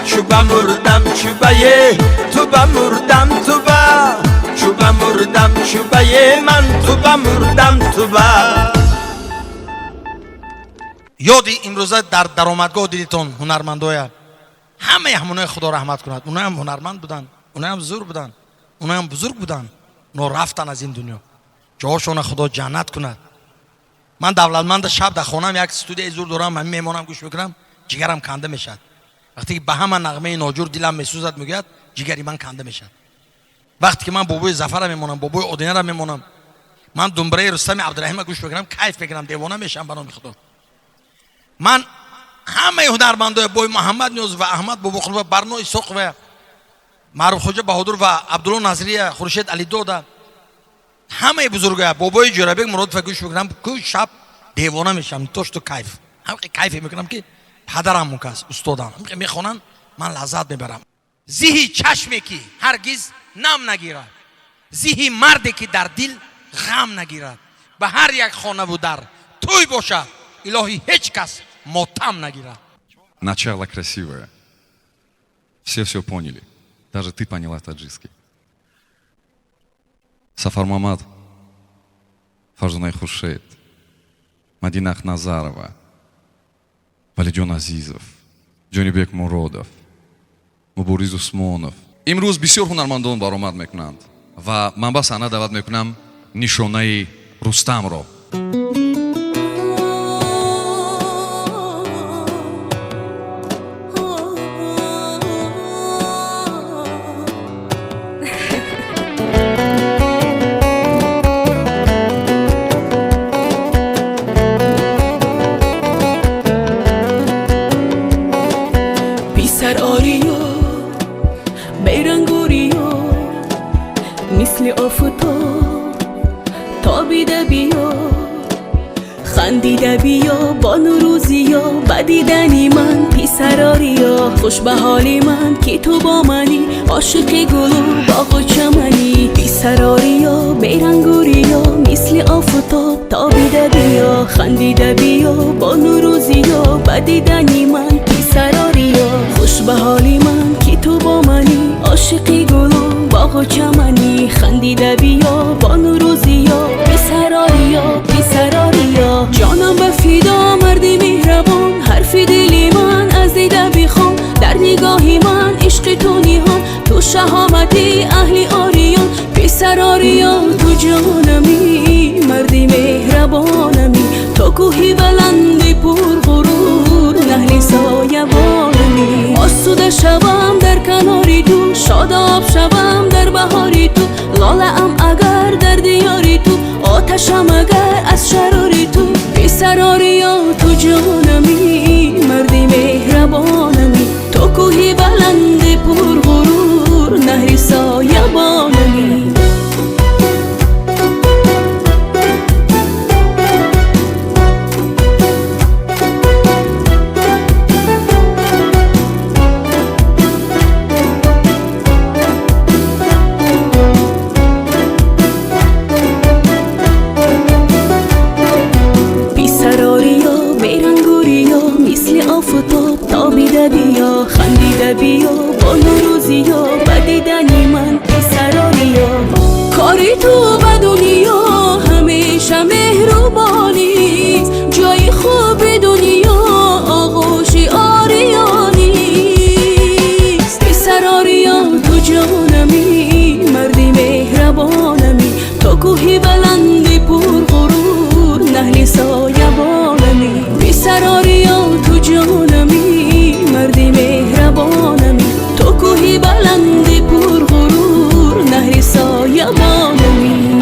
Speaker 20: چوبا مردم چوبایه توبا مردم توبا چوبا مردم چوبایه من توبا مردم توبا یادی امروزه در درآمدگاه دیدیتون هنرمندای همه همونای خدا رحمت کند اونها هم هنرمند بودن اونها هم زور بودن اونها هم بزرگ بودن اونها رفتن از این دنیا جاهاشون خدا جنت کند من دولتمند شب در خونم یک استودیوی زور دارم من میمونم گوش میکنم جگرم کنده میشد وقتی که به همه نغمه ناجور دلم میسوزد میگوید جگری من کنده میشد وقتی که من بابوی ظفر میمونم بابوی اودینه میمونم من دنبره رستم عبدالرحیم گوش میکنم کیف میکنم دیوانه میشم به نام خدا من همه هنرمندای بوی محمد نیوز و احمد باباخون و برنای سوق و معروف خوجا بهادر و عبدالله ناصری خورشید علی دودا همه بزرگا بابای جرابک مراد فگوش میکنم که شب دیوانه میشم توش تو کیف هم کیف میکنم که پدرم مکس استادم میخونن من لذت میبرم زیهی چشمی که هرگز نم نگیرد زیهی مردی که در دل غم نگیرد به هر یک خانه و در توی باشد الهی هیچ کس мотам нагира.
Speaker 21: Начало красивое. Все поняли. Даже ты поняла таджикский. Сафар Мамад, Фарзунай Хуршед, Мадинах Назарова, Валиджон Азизов, Джонибек Муродов, Мубуриз Усмонов. имрӯз бисёр ҳунармандон баромад мекунанд ва ман ба саҳна даъват мекунам нишонаи Рустамро.
Speaker 3: بیرنگ و ریا مثل آفتاب تابیده بیا خندیده بیا با نوروزیا بدیدنی من پیسراریا خوش به حالی من که تو با منی عاشق گل و باغ و چمنی پیسراریا بیرنگ و ریا مثل آفتاب تابیده بیا خندیده بیا با نوروزیا بدیدنی من پیسراریا خوش به حالی من که تو با منی عاشق گل و باغ و چمنی خندیده بیا با نوروزیا پیسراریا پیسراریا جانم به فدا مردی مهربان حرف دلی من از دیده بخوام در نگاهی من عشق تو نیهان تو شهامتی اهلی آریان پسر آریان تو جانمی مردی مهربانمی تو کوهی بلندی پر غرور نهل سایبانمی آسوده شوم در کناری تو شاداب شوم در بهاری تو لاله ام اگر در دیاری تو آتشم اگر از شراری تو پسر آریا تو جانمی مردی مهربانمی تو کوهی بلند پر غرور نهری سایبانمی آفتاب تابیده بیا خندیده بیا با نوروزیا بدیدنی من پسراریا کاری تو به دنیا همیشه مهربانی جای خوب دنیا آغوش آریانی پسراریا تو جانمی مردی مهربانمی تو کوهی بلندی پر غرور نهلی سایبانمی پسراریا تو جانمی مردی مهربانمی تو کوهی بلندی پر غرور نهری سایبانمی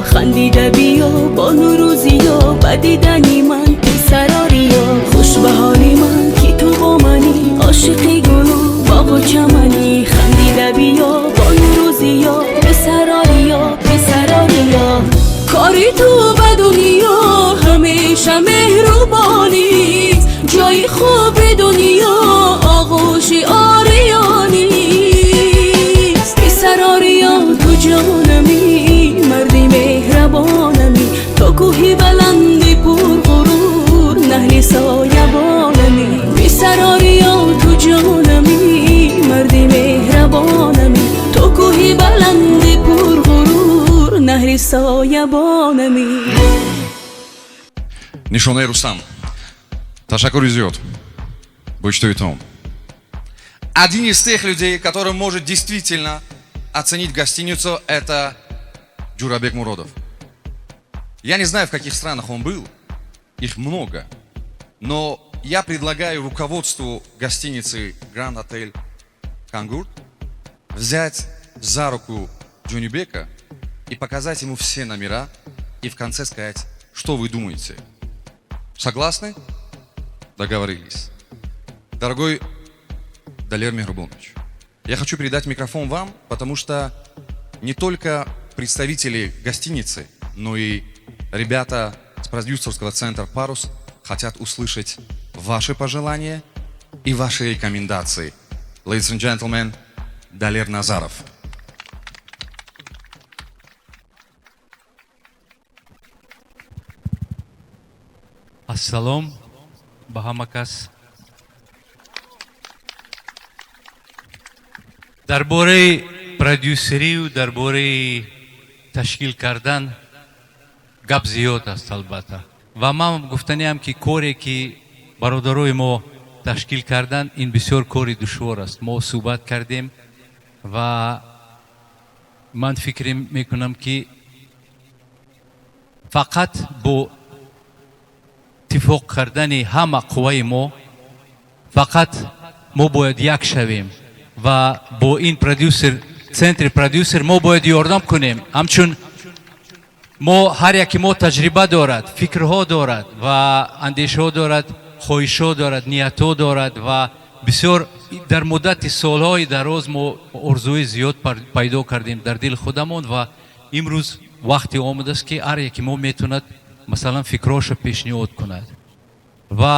Speaker 3: خندیده بیا با نوروزیا بدیدنی من پسراریا خوش به حالی من که تو با منی عاشق گل و باغ و چمنی خندیده بیا با نوروزیا پسراریا پسراریا کاری تو به دنیا همیشه مهربانی جای خوب دنیا آغوش آریانی پسراریا تو جانمی مردی مهربانمی تو کوهی بلندی پر غرور نهلی سایبانمی پسراریا تو جانمی مردی مهربانمی تو کوهی بلندی پر غرور نهری سایبانمی
Speaker 21: Нишоне Рустам. Ташакур Изиот. Будь что это он. Один из тех людей, который может действительно оценить гостиницу, это Джурабек Муродов. Я не знаю, в каких странах он был, их много, но я предлагаю руководству гостиницы Grand Hotel Кангурт взять за руку Джунибека и показать ему все номера и в конце сказать, что вы думаете. Согласны? Договорились. Дорогой Далер Мехрубонович, я хочу передать микрофон вам, потому что не только представители гостиницы, но и ребята с продюсерского центра «Парус» хотят услышать ваши пожелания и ваши рекомендации. Ladies and gentlemen, Далер Назаров.
Speaker 22: Ассалом, Бахамакас. дар бораи продюсерию, дар бораи ташкил кардан гап зиёд аст албатта. Ва ман гуфтаниам ки коре ки бародарои мо ташкил кардан ин бисёр кори душвор аст. Мо суҳбат кардем ва ман фикр мекунам ки фақат бо иттифоқ кардани ҳама қувваи мо фақат мо бояд як шавем ва бо ин продюсер центри продюсер мо бояд ёрдам кунем. Ҳамчун мо ҳар яки мо таҷриба дорад, фикрҳо дорад ва андешаҳо дорад, хоҳишҳо дорад, ниятҳо дорад ва бисёр дар муддати солҳои дароз мо орзуи зиёд пайдо кардем дар дили худамон ва имрӯз вақте омадааст ки ҳар яки мо метавонад масалан фикрҳошро пешниҳод кунад. ва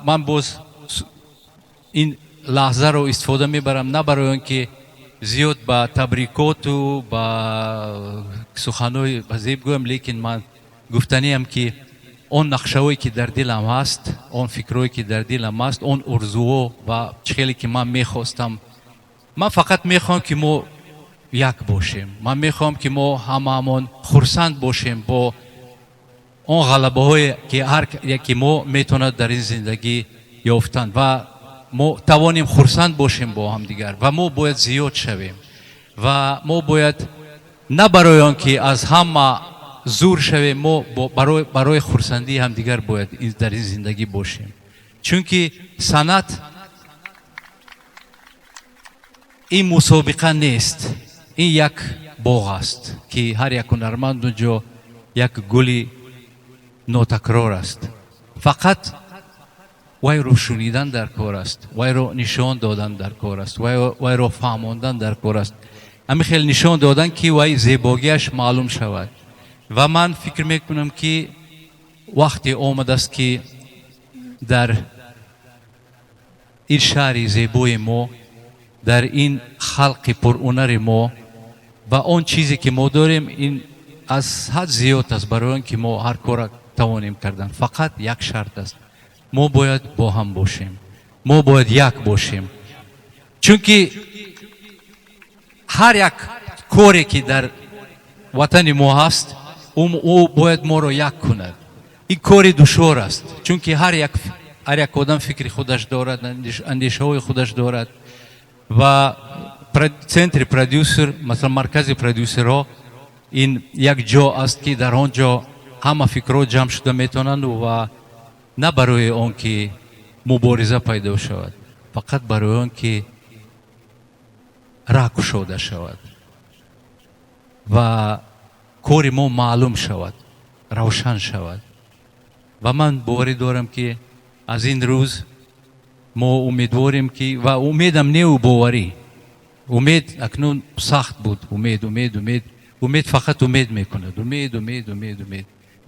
Speaker 22: ман боз ин лаҳзаро истифода мебарам на барои он ки зиёд ба табрикоту ба суханҳои азеб гӯям, лекин ман гуфтаниам ки он нақшаҳое ки дар дилам ҳаст, он фикрҳое ки дар дилам ҳаст, он орзуҳо ва чӣ хеле ки ман мехостам, ман фақат мехоҳам ки мо як бошем. Ман мехоҳам ки мо ҳамаамон хурсанд бошем бо он ғалабаҳое ки ҳар яки мо метавонад дар ин зиндагӣ ёфтанд ва мо тавонем хурсанд бошем бо ҳамдигар ва мо бояд зиёд шавем ва мо бояд на барои он ки аз ҳама зур шавем, мо барои хурсандии ҳамдигар бояд дар ин зиндагӣ бошем. Чунки санъат ин мусобиқа нест, ин як боғ аст ки ҳар як ҳунарманд онҷо як гули нотакрор аст. Фақат вайро шунидан дар кор аст, вайро нишон додан дар кор аст, вайро фаҳмондан дар кор аст. ҳамин хел нишон додан ки вай зебогиаш маълум шавад. ва ман фикр мекунам ки вақте омадааст ки дар ин шаҳри зебои мо, дар ин халқи пурҳунари мо ва он чизе ки мо дорем ин аз ҳад зиёд аст барои он ки мо ҳар кора тавонем кардан. Фақат як шарт аст, мо бояд бо ҳам бошем, мо бояд як бошем. Чунки ҳар як коре ки дар ватани мо ҳаст, ӯ бояд моро як кунад. ин кори душвор аст, чунки ҳар як одам фикри худаш дорад, андешаҳои худаш дорад ва центри продюсер, масалан маркази продюсерҳо, ин як ҷо аст ки дар он ҷо ҳама фикрҳо ҷамъ шуда метавонанд ва на барои он ки мубориза пайдо шавад, фақат барои он ки раг кушода шавад ва кори мо маълум шавад, равшан шавад. ва ман боварӣ дорам ки аз ин рӯз мо умедворем ки ва умедам неу боварӣ, умед акнун сахт буд, умед фақат умед мекунад, умед.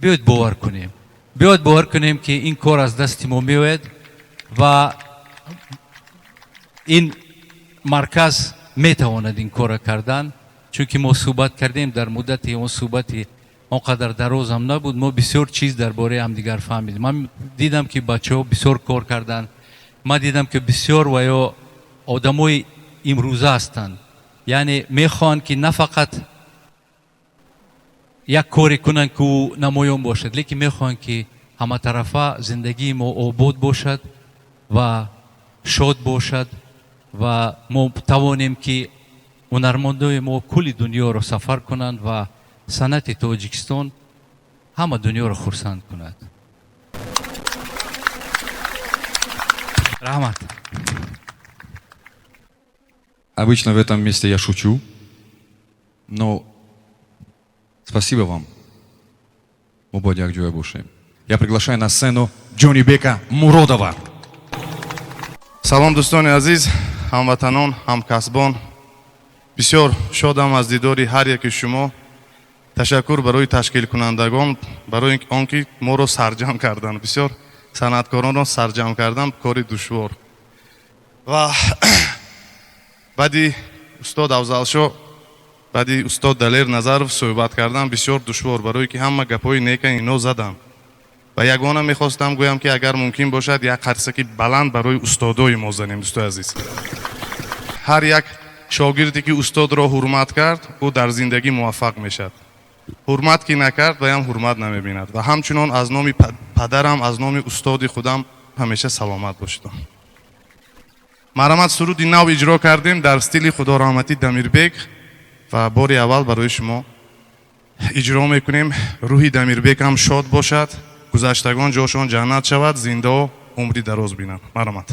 Speaker 22: биёед бовар кунем ки ин кор аз дасти мо меояд ва ин марказ метавонад ин кора кардан. чунки мо суҳбат кардем, дар муддати он суҳбати он қадар дароз ҳам набуд, мо бисёр чиз дар бораи ҳамдигар фаҳмидем. ман дидам ки бачаҳо бисёр кор карданд, ман дидам ки бисёр ваё одамои имрӯза ҳастанд, яъне мехоҳанд ки на фақат як коре кунанд ки ӯ намоён бошад, лекин мехоҳанд ки ҳаматарафа зиндагии мо обод бошад ва шод бошад ва мо тавонем ки ҳунармандои мо кулли дуньёро сафар кунанд ва санъати Тоҷикистон ҳама дуньёро хурсанд кунад. Раҳмат.
Speaker 21: Обычно в этом месте я шучу, но спасибо вам. Мубодяк Джуябуши. Я приглашаю на сцену Ҷонибека Муродова.
Speaker 17: Салом дӯстони азиз, ҳамватанон, ҳамкасбон. бисёр шодам аз дидори ҳар яки шумо. ташаккур барои ташкилкунандагон, барои он ки моро сарҷам кардан. бисёр санъаткоронро сарҷам кардан кори душвор. ва баъди устод Афзалшо, баъди устод Далер Назаров суҳбат кардан бисёр душвор, барое ки ҳама гапҳои нека ино задам. ва ягона мехостам гӯям ки агар мумкин бошад як қарсаки баланд барои устодои мо занем. дӯстои азиз, ҳар як шогирде ки устодро ҳурмат кард, ӯ дар зиндагӣ муваффақ мешавад. ҳурмат ки накард, ваям ҳурмат намебинад. ва ҳамчунон аз номи падарам, аз номи устоди худам ҳамеша саломат бошед. марамат суруди нав иҷро кардем дар стили худорahмати Дамирбек ва бори аввал барои шумо иҷро мекунем. рӯҳи Дамирбек ҳам шод бошад, гузаштагон ҷошон ҷаннат шавад, зиндо умри дароз бинанд. марамат.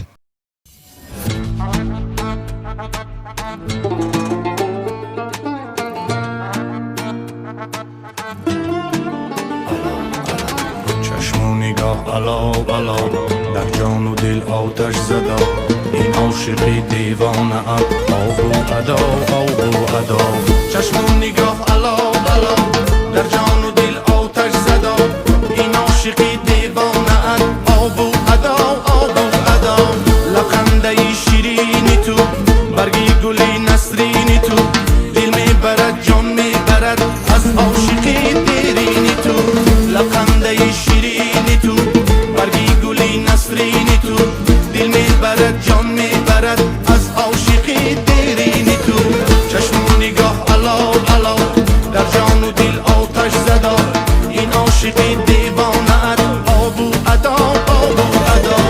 Speaker 4: نگاه علاو علاو در جان و دل آتش زدا این عاشقی دیوانه ات آب و ادا آب و ادا چشم و نگاه علاو علاو در جان و دل آتش زدا این عاشقی دیوانه ات آب و ادا آب و ادا لبخنده شیرینی تو برگی گلی نسرینی تو دل میبرد جان میبرد از عاشقی دیرینی تو لبخنده شیرینی تو برگی گلی نسرینی تو دل میبرد جان میبرد از عاشقی دیرینی تو چشم و نگاه علاو علاو در جان و دل آتش زدا این عاشقی دیوانه ات آب و ادا آب و ادا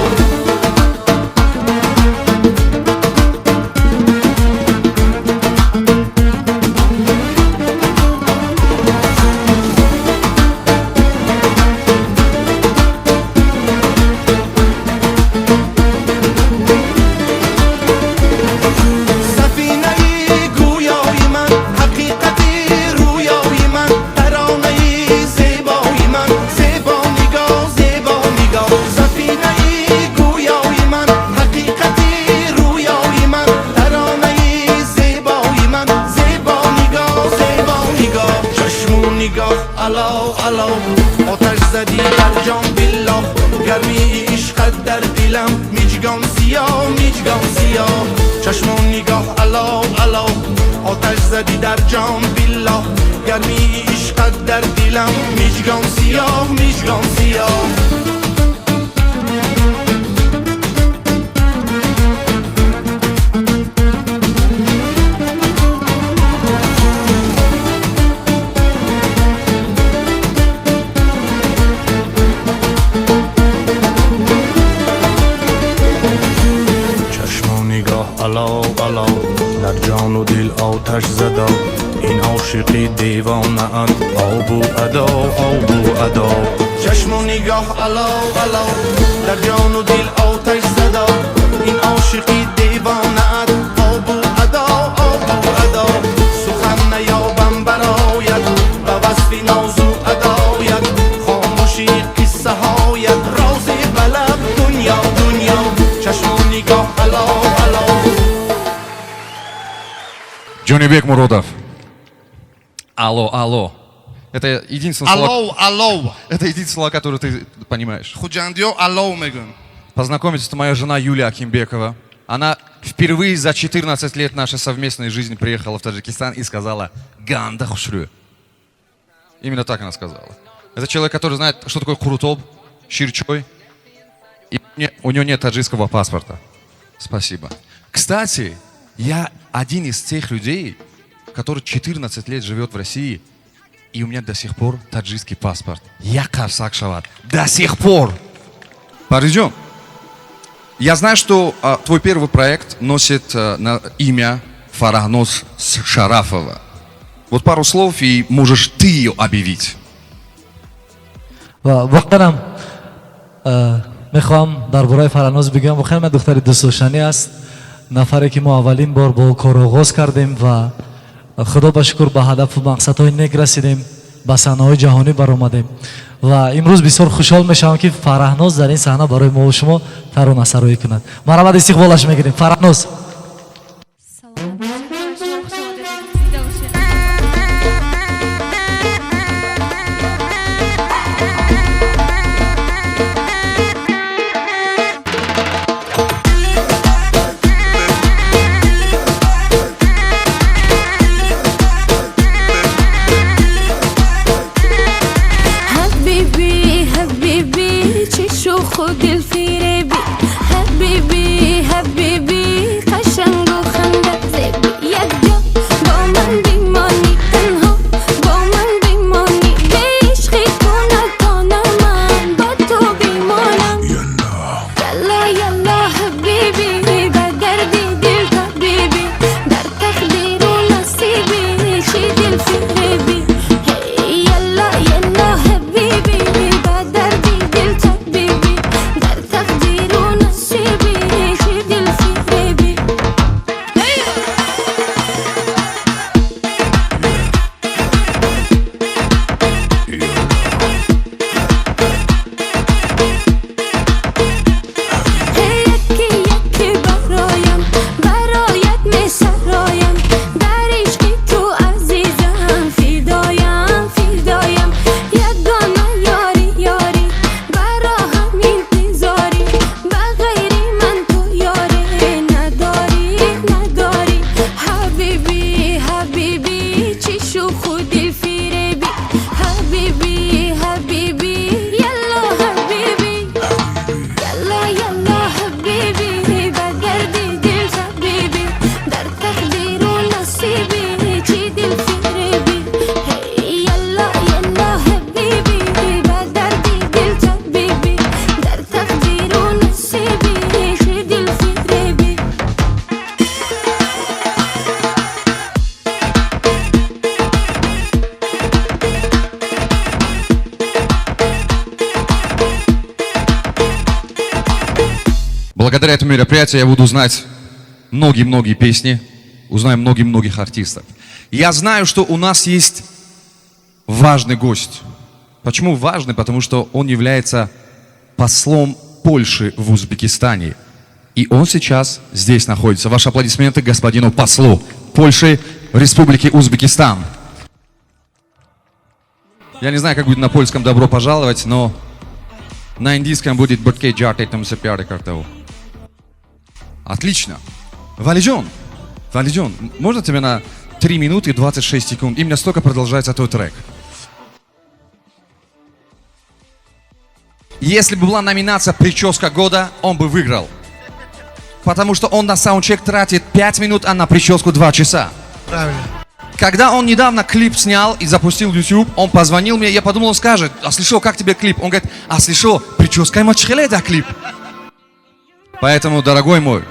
Speaker 4: آتش زدی در جان بالله گرمی عشقت در دلم میجگان سیاه میجگان سیاه چشم و نگاه علاو علاو آتش زدی در جان بالله گرمی عشقت در دلم میجگان سیاه میجگان سیاه علاو علاو در جان و دل آتش زدا این عاشقی دیوانه ات آب و ادا آب و ادا چشم و نگاه علاو علاو در جان و دل آتش زدا این عاشقی دیوانه ات آب و ادا آب و ادا سخن نیابم برایت به وصف ناز و ادایت خاموشی قصه هایت راز بلد دنیا دنیا چشم و نگاه علاو علاو
Speaker 21: Джонибек Муродов. Алло, алло. Это единственное
Speaker 17: слово... Алло.
Speaker 21: Это единственное слово, которое ты понимаешь.
Speaker 17: Худжандио алло меган.
Speaker 21: Познакомиться, это моя жена Юлия Акимбекова. Она впервые за 14 лет нашей совместной жизни приехала в Таджикистан и сказала «Ганда хушрю». Именно так она сказала. Это человек, который знает, что такое курутоб, ширчой. И у него нет таджикского паспорта. Спасибо. Кстати, я один из тех людей, который 14 лет живет в России, и у меня до сих пор таджикский паспорт. Я Карсак Шават. До сих пор. Парижон. Я знаю, что твой первый проект носит имя Фарахноз Шарафова. Вот пару слов, и можешь ты ее объявить.
Speaker 5: واقعا میخوام درباره فرانوز بگم. واقعا من دختر دوستوشانی است، نفری که ما اولین بار با کار آغاز کردیم و خدا به شکر به هدف و مقصدهای نیک رسیدیم، به صحنه‌های جهانی برآمدیم و امروز بسیار خوشحال میشم که فرانوز در این صحنه برای ما و شما ترانه سرایی کند. مرحبا استقبالش میگیریم. فرانوز
Speaker 3: خود الفيري بي حبيبي حبيبي قش
Speaker 21: Благодаря этому мероприятию я буду знать многие-многие песни, узнаю многих артистов. Я знаю, что у нас есть важный гость. Почему важный? Потому что он является послом Польши в Узбекистане. И он сейчас здесь находится. Ваши аплодисменты господину послу Польши в Республике Узбекистан. Я не знаю, как будет на польском «добро пожаловать», но на индийском будет «Бутке джарте там сапяре картау». Отлично. Валиджон, можно тебе на 3 минуты и 26 секунд? Именно столько продолжается твой трек. Если бы была номинация «Прическа года», он бы выиграл. Потому что он на саундчек тратит 5 минут, а на прическу 2 часа.
Speaker 20: Правильно.
Speaker 21: Когда он недавно клип снял и запустил в YouTube, он позвонил мне, я подумал, он скажет: а слышал, как тебе клип? Он говорит: а слышал, прическа мачхеле, да, клип. Поэтому, дорогой мой,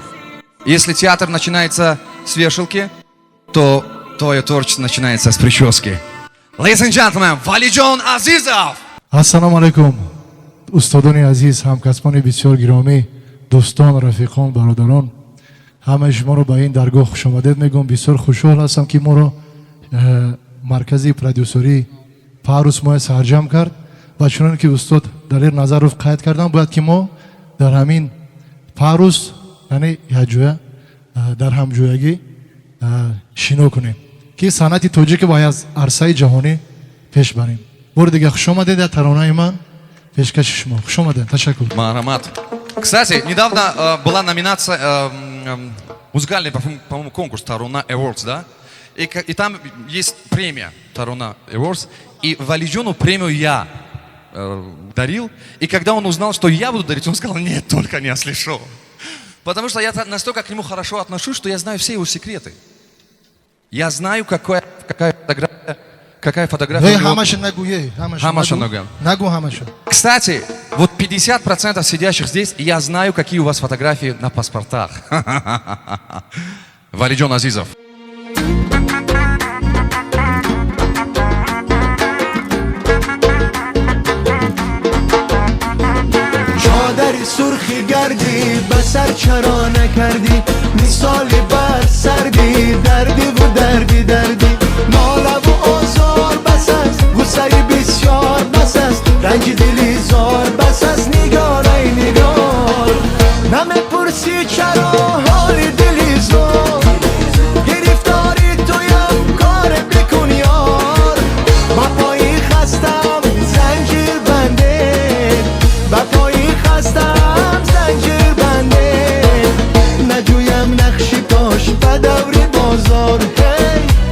Speaker 21: если театр начинается с вешалки, то твое творчество начинается с прически. Ladies and gentlemen, Валиджон Азизов!
Speaker 5: Ассаламу алейкум. Устодони азиз, ҳамкасбони бисёр гиромӣ, дӯстон, рафиқон, бародарон, ҳамаи шуморо ба ин даргоҳ хушомадед мегӯям. Бисёр хушҳол ҳастам, ки моро маркази продюсерӣ Парус моя сарҷам кард ва чунон ки устод Далер Назаров қайд кардан, бояд ки мо дар ҳамин Парус, яъне якҷоя дар ҳамҷоягӣ шино кунем, ки санъати тоҷик ба аз арсаи ҷаҳонӣ пеш барем. Бори дигар хушомадед. Я таронаи ман пешкаши шумо. Хушомадед. Ташаккур.
Speaker 21: Марамат. Кстати, недавно была номинация, музыкальный, по-моему, конкурс Тарона Awards, да? И там есть премия Тарона Awards. И Валиджону премию я дарил. И когда он узнал, что я буду дарить, он сказал: нет, только не Аслишо. Потому что я настолько к нему хорошо отношусь, что я знаю все его секреты. Я знаю, какая фотография у него. Кстати, вот 50% сидящих здесь, я знаю, какие у вас фотографии на паспортах. Валиджон Азизов.
Speaker 7: چادری سرخی گردی به سر چرا نکردی مثالی بر سردی دردی و دردی دردی ناله و آزار بس است غصه بسیار بس است رنج دلی زار بس است نگار ای نگار نمیپرسی چرا حال دلی زار گرفتاری تویم کار بکن یار با پایی خستم زنجیر بنده با پایی خستم زنجیر بنده نجویم نقشی پاش به دوری بازار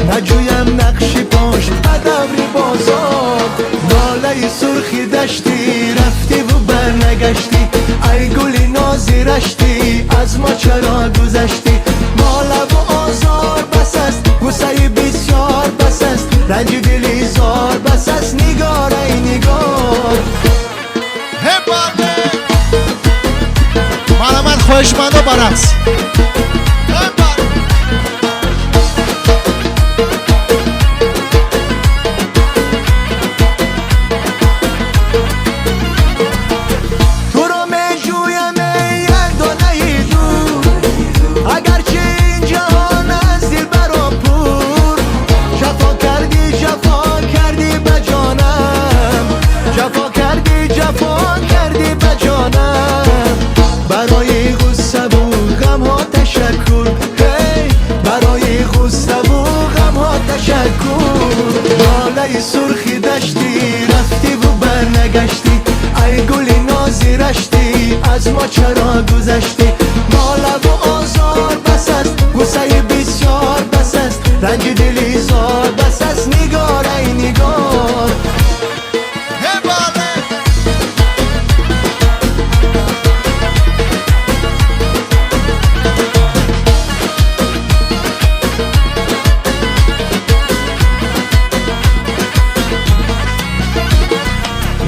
Speaker 7: نجویم نقشی پاش به دوری بازار ناله سرخی دشتی رفتی و برنگشتی ای گلی نازی رشتی از ما چرا گذشتی ناله و آزار بس است غصه بسیار بس است رنج دلی زار بس است نگار ای نگار
Speaker 20: مرحمت خواهشمندا برعکس
Speaker 7: تو رو میجویم ای دانه دور اگرچه این جهان از دل برام پر جفا کردی به جانم جفا کردی به جانم برای غصه و غم ها تشکر برای غصه و غم ها تشکر ناله سرخی دشتی رفتی و برنگشتی ای گلی نازی رشتی از ما چرا گذشتی ناله و آزار بس است غصه بسیار بس است رنج دلی زار بس است نگار ای نگار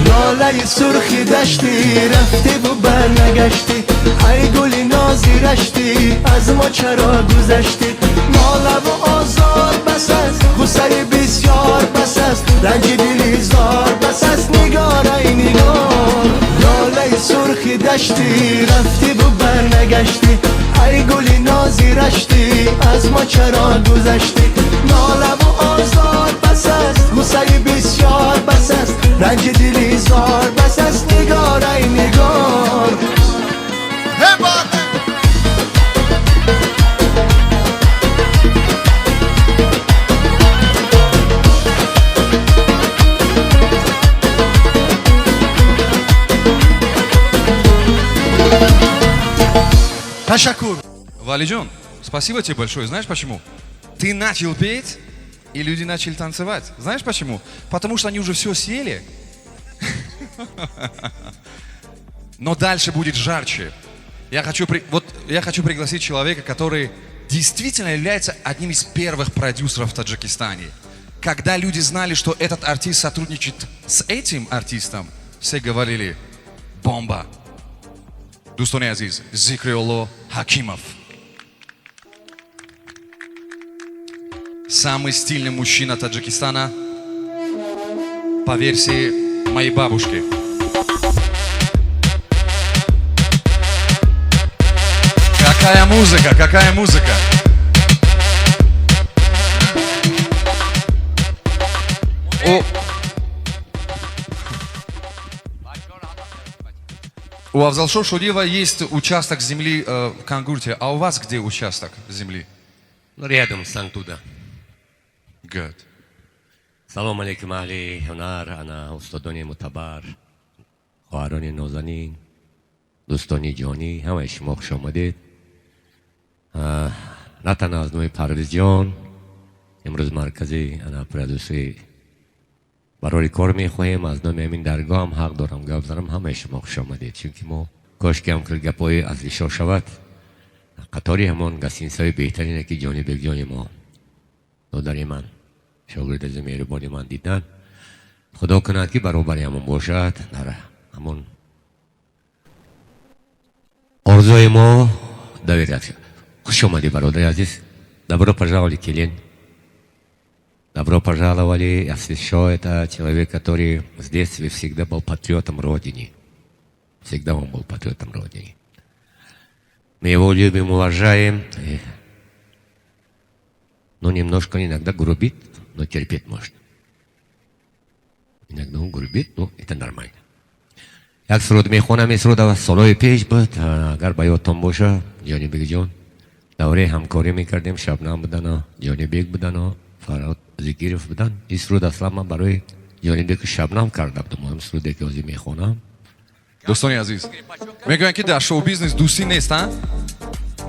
Speaker 7: ناله سرخی دشتی رفتی و برنگشتی ای گلی نازی رشتی از ما چرا گذشتی ناله و آزار بس است غصه بسیار بس است رنج دلی زار بس است نگار ای نگار ناله سرخی دشتی رفتی و برنگشتی ای گلی نازی رشتی از ما چرا گذشتی ناله و آزار بس است غصه بسیار بس است رنج دلی زار بس است نگار ای نگار
Speaker 20: Ташаккур.
Speaker 21: Валиджон, спасибо тебе большое. Знаешь почему? Ты начал петь, и люди начали танцевать. Знаешь почему? Потому что они уже все съели. Но дальше будет жарче. Я хочу пригласить человека, который действительно является одним из первых продюсеров в Таджикистане. Когда люди знали, что этот артист сотрудничает с этим артистом, все говорили: бомба. Дустони азиз, Зикриолло Хакимов. Самый стильный мужчина Таджикистана по версии моей бабушки. Какая музыка, какая музыка! У Авзалшо Шодиева есть участок земли в Кангурте, а у вас где участок земли?
Speaker 12: Рядом с Антуда.
Speaker 21: Good.
Speaker 12: سلام علیکم اهل هنر، انا استادان معتبر، خواهران نازنین، دوستان جانی، همه شما خوش آمدید. نه تنها از نوع پرویز جان، امروز مرکزی انا پرودوسری برای کار میخواهیم. از نام همین درگاه هم حق دارم گپ زنم. همه شما خوش آمدید، چون که ما کاش که هم که گپای اصلی شود قطاری همان گسینسای بهترینه که جانی بگ جانی ما دادری من شاگرد از مهربانی من دیدن. خدا کند که برابری همون باشد. در همون آرزوی ما доверять. خوش آمدی برادر عزیز. Добро пожаловали, Келин. Добро пожаловали. Освящу это человек, который с детства всегда был патриотом Родины. Всегда он был патриотом Родины. Мы его любим, уважаем. Но немножко иногда грубит, но терпеть можно. Иногда он грубит, но это нормально. یک سرود میخونم. این سرود سالهای پیش بود. اگر با یادتان باشه جانی بیگ جان دوره همکاری میکردیم. شبنم بودن و جانی بیگ بودن و فراد زیگیرف بودن. این سرود اصلا من برای جانی بیگ شبنم کرده بودم. هم سروده که ازی میخونم.
Speaker 21: دوستانی عزیز، میگوین که در شو بیزنس دوستی نیست ها؟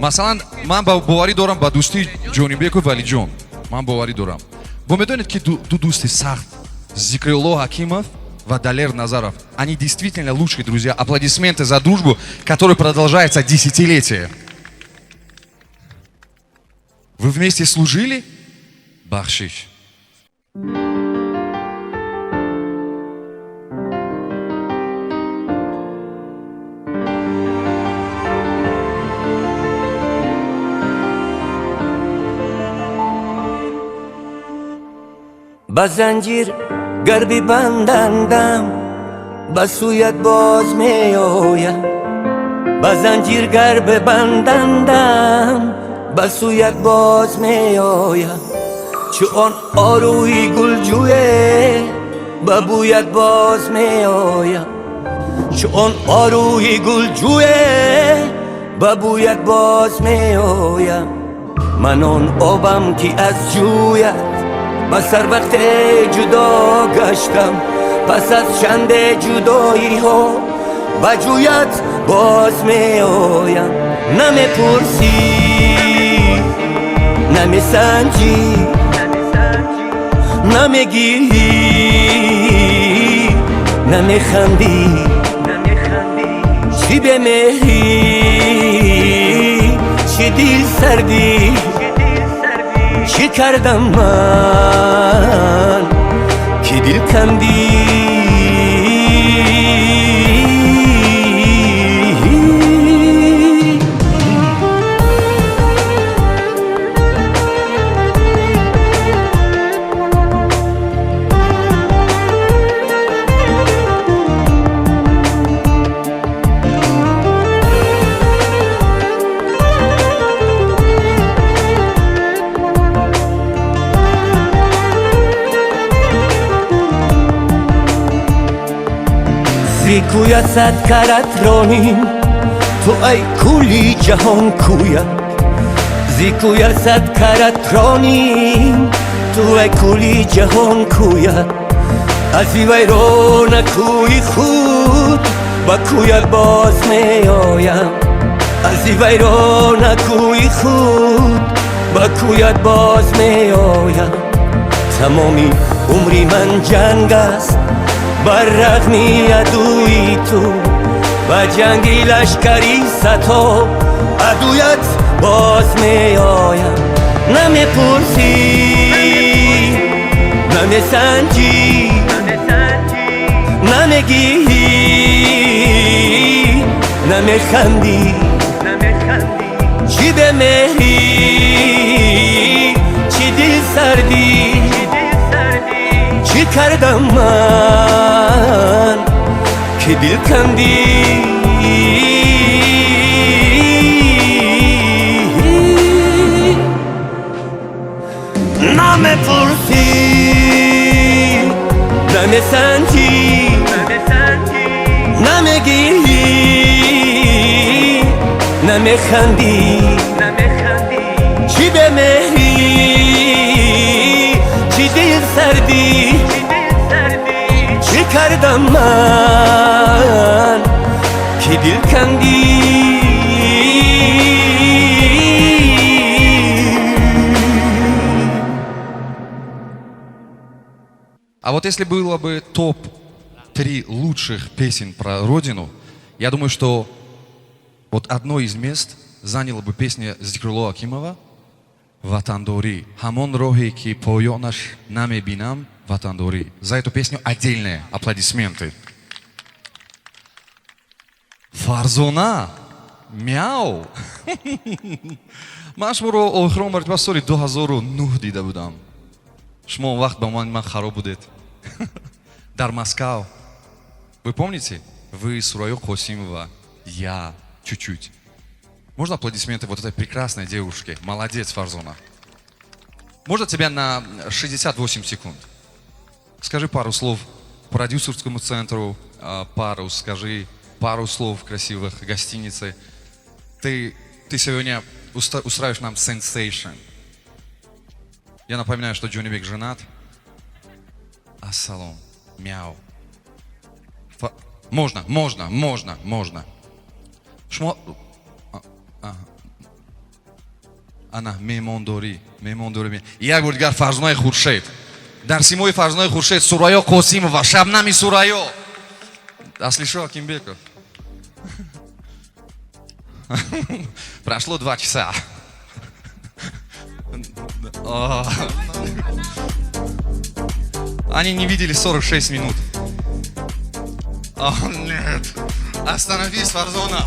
Speaker 21: مثلا من باوری دارم با دوستی جانی بیگ و ولی جان. من باوری دارم. Вы میدونید که دو دوستی سخت Зикриолло Хакимов и Далер Назаров. Они действительно лучшие друзья. Аплодисменты за дружбу, которая продолжается десятилетия. Вы вместе служили? Бахшиш.
Speaker 9: با زنجیر گر ببندندم به سویت باز می آیم. با زنجیر گر ببندندم به سویت باز می آیم. چون آروی گلجویه به بویت باز می آیم. چون آروی گلجویه به بویت باز می آیم. من آن آبم که از جویت بس هر وقت جدا گشتم. پس از چند جدایی ها و جویت باز می آیم. نمی پرسی نمی سنجی نمی گیری نمی خندی چی به مهری چی دل سردی چی کردم من که دل کندی. زیکویا صد کرت رانیم تو ای کلی جهان کویا زیکویا صد کرت رانیم تو ای کلی جهان کویا از ویران کوی خود با کویت باز می آیم از ویران کوی خود با کویت باز می آیم تمامی عمری من جنگ است بر رغمی عدوی تو و جنگی لشکری ستا عدویت باز می آیم نمیپرسی نمیسنجی نمیگی نمیخندی چی به مهری چی دل سردی چی کردم من که دل کندی نمیپرسی نمیسنجی نمیگی نمیخندی چی به مهری چی دل سردی چی کردم من که دل کندی
Speaker 21: А вот если было бы топ-3 лучших песен про родину, я думаю, что вот одно из мест заняла бы песня Зикрулло Акимова «Ватандори». «Хамон рохи ки поёнаш намебинам ватандори». За эту песню отдельные аплодисменты. Фарзона, мяу. Ман шуморо охирон мартиба соли 2009 дида будам. Шумо он вақт ба ман хароб будед. Дар Москва. Вы помните? Вы, Сурайо Косимова, я, чуть-чуть. Можно аплодисменты вот этой прекрасной девушке? Молодец, Фарзона. Можно тебя на 68 секунд? Скажи пару слов продюсерскому центру, скажи пару слов красивых гостинице. Ты сегодня устраиваешь нам сенсейшн. Я напоминаю, что Джонибек женат. Ассалам. Мяу. Можно. Шмо... Ана, мемондори. Як бор дигар Фарзонаи Хуршед. Дар симои Фарзонаи Хуршед, Сурайо Косимова, Шабнами Сурайо. Асли шо, Акимбеков? Прошло 2 часа. Они не видели 46 минут. О, нет. Остановись, Фарзона.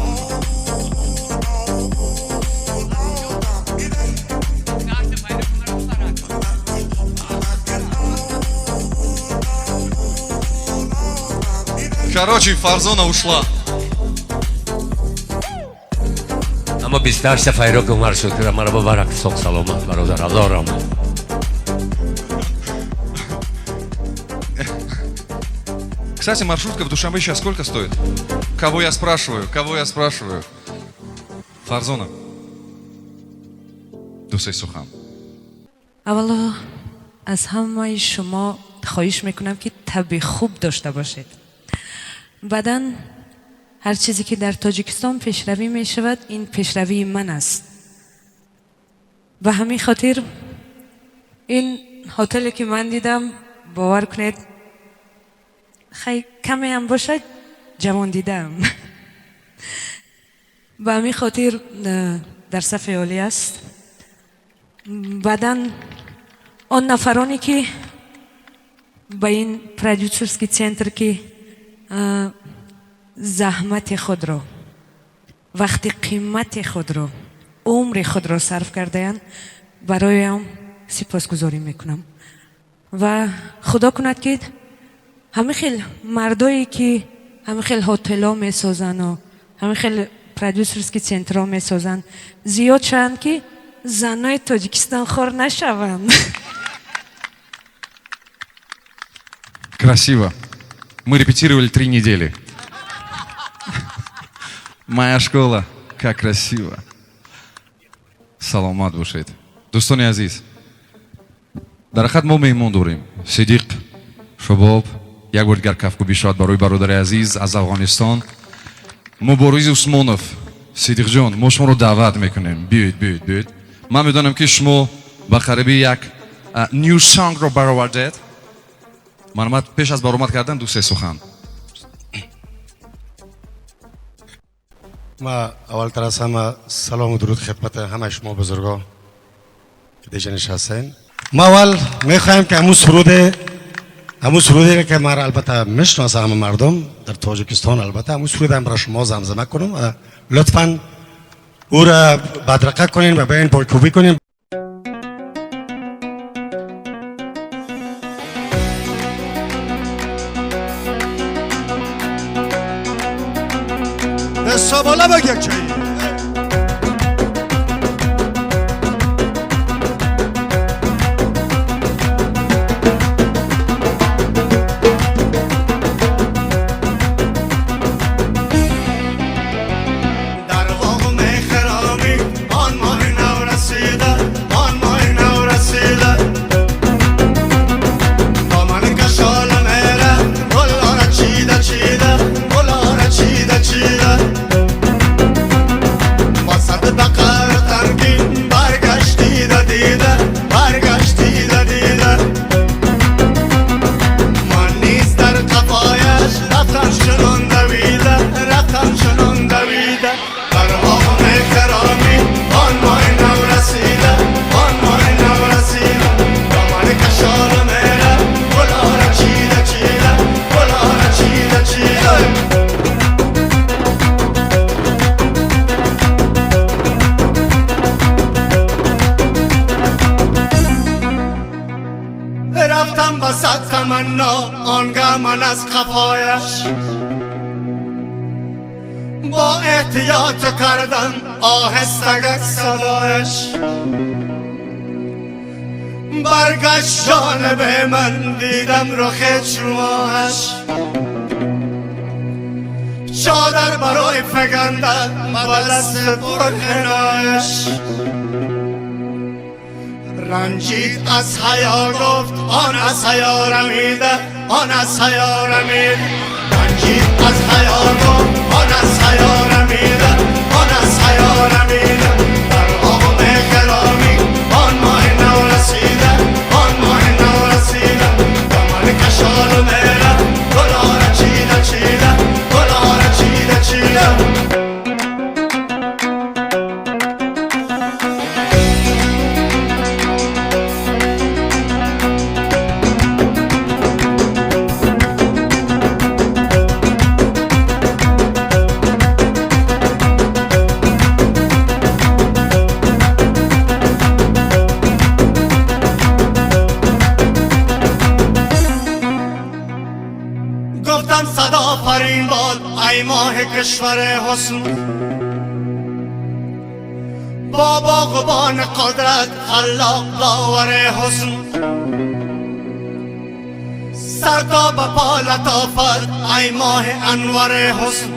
Speaker 21: Короче, Фарзона ушла.
Speaker 12: اما بیشتر سفایرو که عمر شد که مرا ببرک سوق سلامت برادر هزارم.
Speaker 21: Кстати, маршрутка в Душанбе сейчас сколько стоит? Кого я спрашиваю? Фарзона. دوست سخن.
Speaker 18: اولا از همه شما خواهش میکنم که طبع خوب داشته باشید. بعداً هر چیزی که در تاجیکستان پیشروی می شود این پیشروی من است. به همین خاطر این هتلی که من دیدم باور کنید خیلی کمی هم باشد جوان دیدم. به همین خاطر در صف عالی است. بعداً آن نفرانی که به این پرودیوسرسکی سنتر که زحمت خود را وقتی قیمت خود را عمر خود را صرف کرده‌اند برایم سپاسگزاری میکنم و خدا کند که همه خیل مردایی که همه خیل هتل‌ها میسازن و همه خیل پرودیوسرسکی سنترها میسازن زیاد شدن که زنای تاجیکستان خور نشوند.
Speaker 21: Красиво. Мы репетировали 3 недели. Моя школа, как красиво. Саломат бошед. Дӯстони азиз, дар ҳақиқат мо меҳмон дорем. Сидиқ Шобоб, як бор дигар кафкӯбӣ шавад барои бародари азиз аз Афғонистон. Мубориз Усмонов, Сидиқ ҷон, мо шуморо даъват мекунем. Биёед. Ман медонам ки шумо ба қариби як new song-ро баровардед. Марҳамат, пеш аз баромад кардан ду се сухан.
Speaker 10: ما اولتر از همه سلام و درود خدمت همه شما بزرگا که دیجا نشستین. ما اول میخوایم که همون سرودی که ما البته میشناسه همه مردم در تاجیکستان، البته همون سرود هم برای شما زمزمه کنم. لطفا او را بدرقه کنین و بیاین پایکوبی کنین.
Speaker 7: دستا بالا بگیر چی در باغ میخرامی آن ماه نو رسیده، آن ماه نو رسیده. دامن کشال میره گلاره چیده چیده، گلاره چیده چیده. رفتم وسط تمنا آنگه من از قفایش با احتیاط کردم آهستگک صدایش برگشت جانب من دیدم رخ چماهش چادر برای فگندن با دست پرکنایش رنجید از حیا گفت آن از حیا رمیده، آن از حیا رمید. رنجید از حیا گفت آن از حیا رمیده، آن از حیا رمیده. در باغ مهرامی آن ماه نو رسیده، آن ماه نو رسیده. دامن کشال میره گلاره چیده چیده، گلاره چیده چیده. گفتم صدا پرین باد ای ماه کشور حسن، با باغبان قدرت خلاق داور حسن. سر تا به پا لطافت ای ماه انور حسن.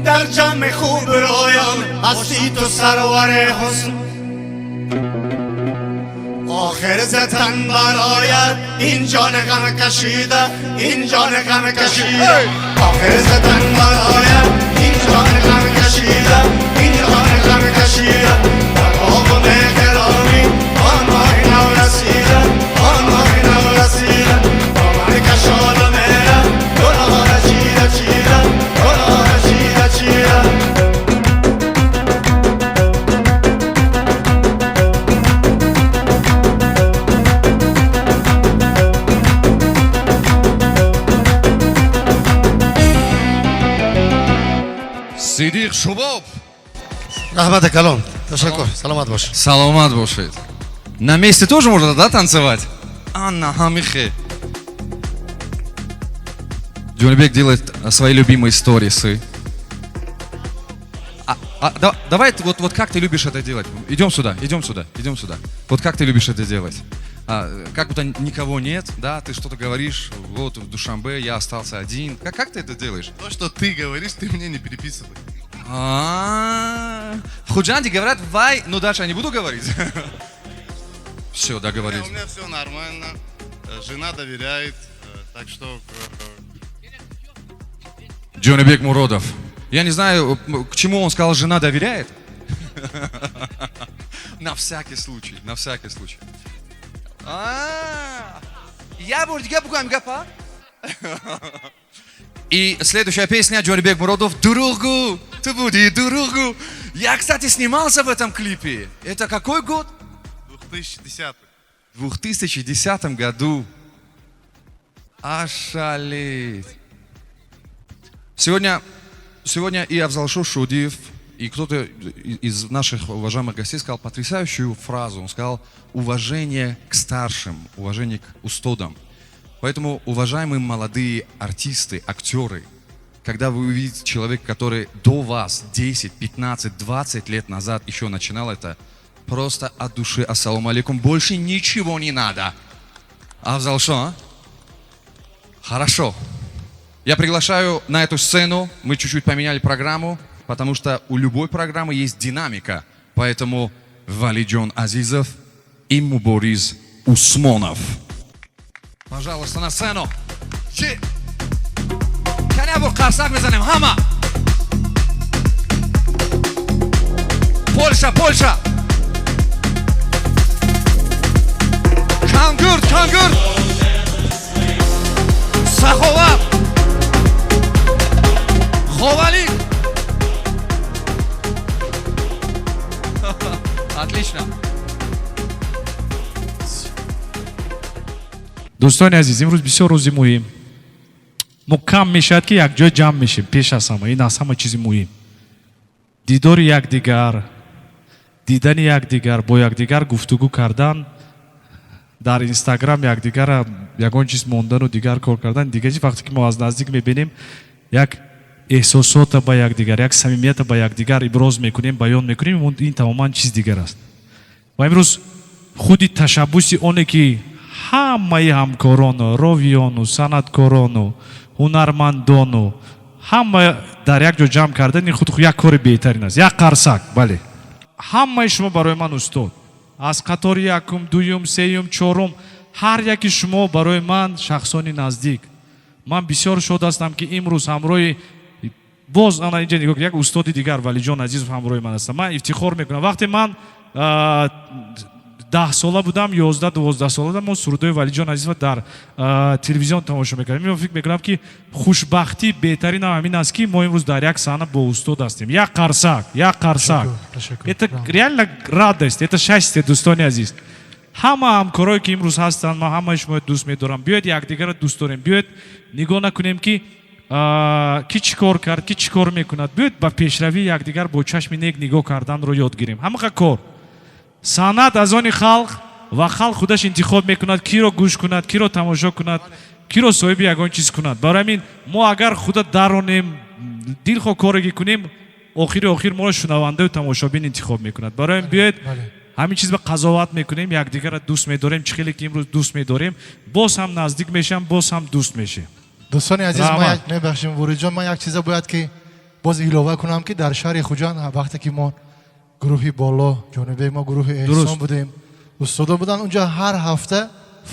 Speaker 7: در جمع خوب رویان هستی تو سرور حسن. آخر زتن برایت این جان غم کشیده، این جان غم کشیده. آخر زتن برایت این جان غم کشیده، این جان غم کشیده. در باغ مهرامی آن ماه نو رسیده، آن ماه نو رسیده. دامن کشال میره گلاره چیده چیده، گلاره چیده چیده.
Speaker 21: Сидиқ Шобоб.
Speaker 10: Рахмат калом. Ташаккур. Саломат бош.
Speaker 21: Саломат бошед. На месте тоже можно, да, танцевать? Анна Хамихе. Джонибек делает свои любимые сторисы. Давай, вот как ты любишь это делать? Идем сюда. Вот как ты любишь это делать? как будто никого нет, да, ты что-то говоришь, вот в Душанбе я остался один. Как ты это делаешь?
Speaker 17: То, что ты говоришь, ты мне не переписывай.
Speaker 21: В Худжанде говорят «вай», но дальше я не буду говорить. Все, договорились.
Speaker 17: У меня все нормально, жена доверяет, так что...
Speaker 21: Джонибек Муродов. Я не знаю, к чему он сказал, жена доверяет. На всякий случай, на всякий случай. Я буду гапа. И следующая песня Джонибек Муродов «Дурогу, ты буди дурогу». Я, кстати, снимался в этом клипе. Это какой год?
Speaker 17: 2010.
Speaker 21: В 2010 году. Ошалеть. Сегодня и Авзалшо Шодиев, и кто-то из наших уважаемых гостей сказал потрясающую фразу. Он сказал «уважение к старшим, уважение к устодам». Поэтому, уважаемые молодые артисты, актеры, когда вы увидите человека, который до вас 10, 15, 20 лет назад еще начинал это, просто от души ассаламу алейкум, больше ничего не надо. Авзалшо, а? Хорошо. Я приглашаю на эту сцену, мы чуть-чуть поменяли программу, потому что у любой программы есть динамика. Поэтому Валиджон Азизов и Мубориз Усмонов. Пожалуйста, на сцену. Канябур карсак бизанем, хама. Польша. Кангурт. Саховат. Ховалик. Отлично.
Speaker 5: دوستان عزیز امروز بسیار روز مهم ما کم میشد که یک جای جمع میشیم پیش از همه این از همه چیز مهم دیدار یکدیگر دیدن یکدیگر با یکدیگر گفتگو کردن در اینستاگرام یکدیگر یگان چیز موندن و دیگر کار کردن دیگه وقتی که ما از نزدیک میبینیم یک احساسات با یکدیگر یک صمیمیت با یکدیگر ابراز میکنیم بیان میکنیم این تماما چیز دیگر است و امروز خودی تشبوسی اونه که ҳамаи ҳамкорону ровиёну санъаткорону ҳунармандону ҳама дар як ҷо ҷамъ кардани худ як кори беҳтарин аст як қарсак бале ҳамаи шумо барои ман устод аз қатори якум дуюм сеюм чорум ҳар яки шумо барои ман шахсони наздик ман бисёр шод ҳастам ки имрӯз ҳамроҳи боз ана инҷа нигоҳ як устоди дигар Валиҷон Азизов ҳамроҳи ман ҳастам ман ифтихор мекунам вақте ман 10 сола будам 11-12 сола будам мо сурудаи Валиҷон Азизова дар телевизион тамошо мекардем ман фикр мекунам ки хушбахтӣ беҳтарин ҳамин аст ки мо имрӯз дар як саҳна бо устод ҳастем як қарсак это реально радость это счастье дӯстони азиз ҳама ҳамкорое ки имрӯз ҳастанд ман ҳамаи шуморо дӯст медорам биёед якдигарро дӯст дорем биёед нигоҳ накунем ки ки чӣ кор кард ки чӣ кор мекунад биёед ба пешравии якдигар бо чашми нек нигоҳ карданро ёд гирем ҳамақа кор санъат аз они халқ ва халқ худаш интихоб мекунад киро гӯш кунад киро тамошо кунад киро соҳиби ягон чиз кунад барои ҳамин мо агар худа даронем дилхоҳ коре ки кунем охири охир моро шунавандаю тамошобин интихоб мекунад барои ҳамин биёед ҳамин чиз ба қазоват мекунем якдигарро дӯст медорем чӣ хеле ки имрӯз дӯст медорем боз ҳам наздик мешавем боз ҳам дӯст мешавем
Speaker 11: дӯстони азиз мебахшем вуриҷон ман як чиза бояд ки боз илова кунам ки дар шаҳри хуҷанд вақте ки мо гурӯҳи боло ҷонибек мо гурӯҳи эҳсон будем устодо буданд унҷа ҳар ҳафта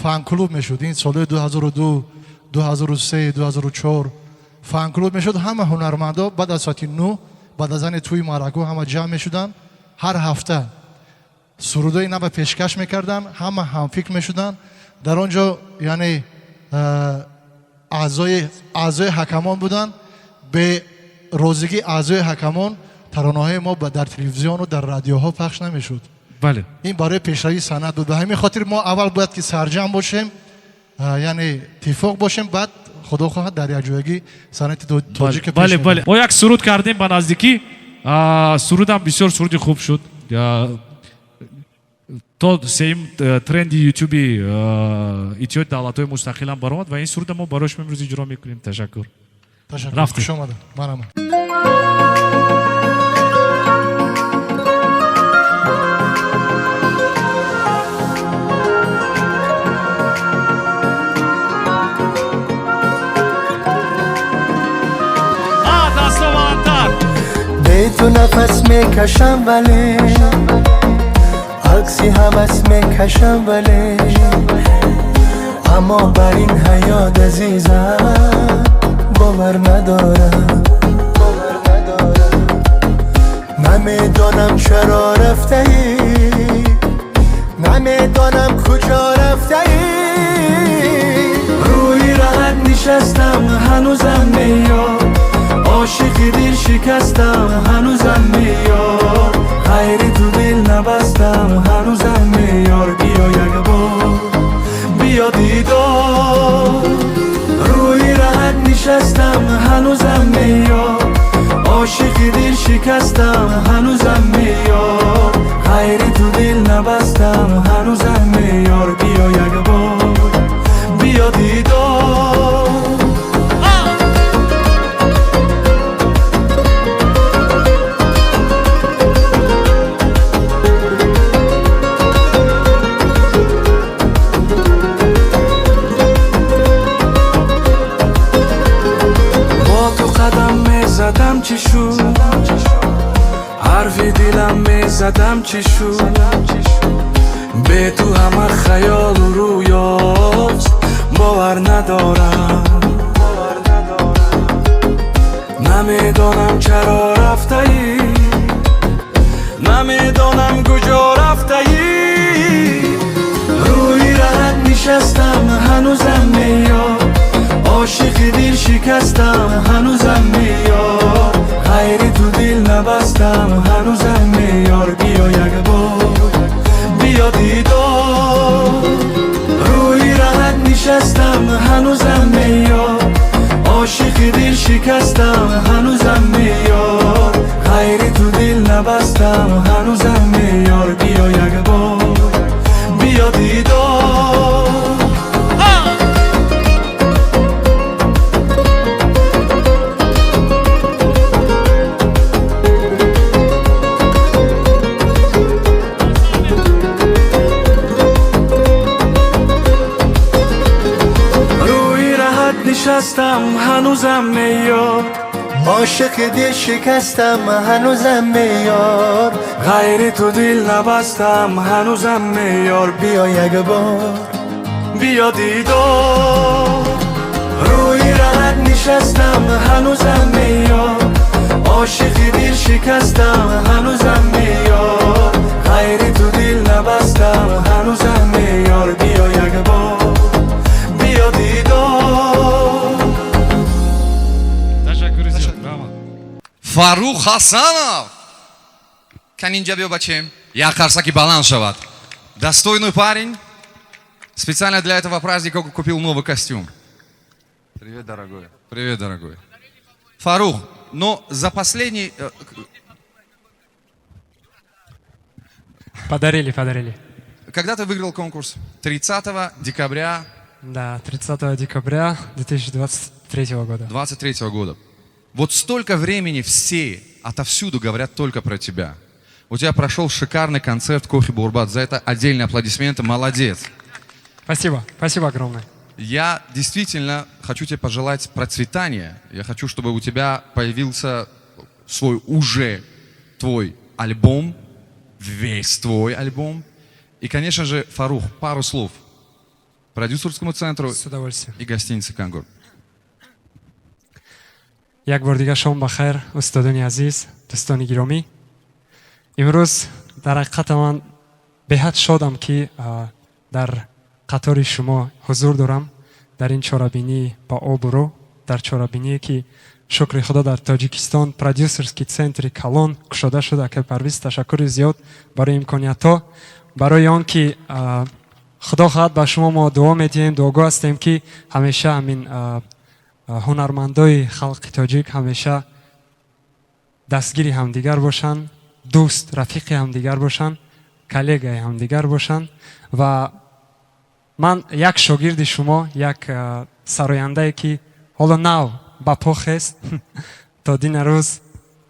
Speaker 11: фан-клуб мешуд ин солҳои 2002 2003 2004 фан-клуб мешуд ҳама ҳунармандо баъд аз соати 9 баъд аз ани тӯи маъракӯ ҳама ҷамъ мешуданд ҳар ҳафта сурудои нав пешкаш мекарданд ҳама ҳамфикр мешуданд дар он ҷо яъне аъзои ҳакамон буданд бе розигии аъзои ҳакамон таронаҳои мо дар телевизиону дар радиоҳо пахш намешуд
Speaker 5: бале
Speaker 11: ин барои пешравии санъат буд ба ҳамин хотир мо аввал бояд ки сарҷамъ бошем яъне итtifоқ бошем баъд худо хоҳад дар якҷоягӣ санъати тоҷика
Speaker 5: бале бале мо як суруд кардем ба наздикӣ сурудам бисёр суруди хуб шуд то сеюм тренди ютуби иттиҳоди давлатҳои мустақилам баромад ва ин суруда мо барои шумо имрӯз иҷро мекунем ташаккур
Speaker 11: ташаккур хуш омада манам
Speaker 7: تو نفس میکشم ولی عکسی همس میکشم ولی اما بر این حیات عزیزم باور ندارم نمیدانم چرا رفته ای نمیدانم کجا رفته ای روی راحت نشستم هنوزم میاد عاشق دل شکستم هنوزم میاد غیر تو دل نبستم هنوزم میاد بیا یک بار بیا دیدار روی راحت نشستم هنوزم میاد عاشق دل شکستم هنوزم میاد غیر تو دل نبستم هنوزم میاد بیا یک بار بیا دیدار زدم چی شد حرفی دلم میزدم چی شد به تو همه خیال و رویاست باور ندارم نمیدانم چرا رفته ای نمیدانم کجا رفته ای روی راحت نشستم هنوزم میاد عاشق دل شکستم هنوزم میاد غیر تو دل نبستم هنوزم میاد بیا یک بار بیا دیدار روی راحت نشستم هنوزم میاد عاشق دل شکستم هنوزم میاد غیر تو دل نبستم هنوزم میاد بیا یک بار بیا دیدار نشستم هنوزم میاد عاشق دل شکستم هنوزم میاد غیر تو دل نبستم هنوزم میاد بیا یک بار بیا دیدار روی راحت نشستم هنوزم میاد عاشق دل شکستم هنوزم میاد غیر تو دل نبستم هنوزم میاد بیا یک بار بیا دیدار
Speaker 21: Фарух Хасанов! Канинджа бьё бачем. Я Харсаки Балан шават. Достойный парень. Специально для этого праздника купил новый костюм. Привет, дорогой. Привет, дорогой. Фарух, но за последний...
Speaker 8: Подарили.
Speaker 21: Когда ты выиграл конкурс? 30 декабря?
Speaker 8: Да, 30 декабря 2023 года.
Speaker 21: 23 года. Вот столько времени все отовсюду говорят только про тебя. У тебя прошел шикарный концерт Кофе Бурбат. За это отдельные аплодисменты. Молодец.
Speaker 8: Спасибо огромное.
Speaker 21: Я действительно хочу тебе пожелать процветания. Я хочу, чтобы у тебя появился свой уже твой альбом, весь твой альбом. И, конечно же, Фарух, пару слов продюсерскому центру и гостинице «Кангур».
Speaker 8: یک بار دیگه شام بخیر استادان عزیز دوستان گرامی امروز در حقیقت من بهت شادم که در قطار شما حضور دارم در این چهاربینی با آب و رو در چهاربینی که شکر خدا در تاجیکستان پرودیوسرسکی центр کلان گشوده شده که پرویز تشکر زیاد برای امکانیت برای آن که خدا خواهد به شما ما دعا میدیم دعاگو هستیم که همیشه همین هنرمندای خلق تاجیک همیشه دستگیری همدیگر باشن دوست رفیق همدیگر باشن کلیگای همدیگر باشن و من یک شاگرد شما یک سراینده که حالا نو با پخ است تا دین روز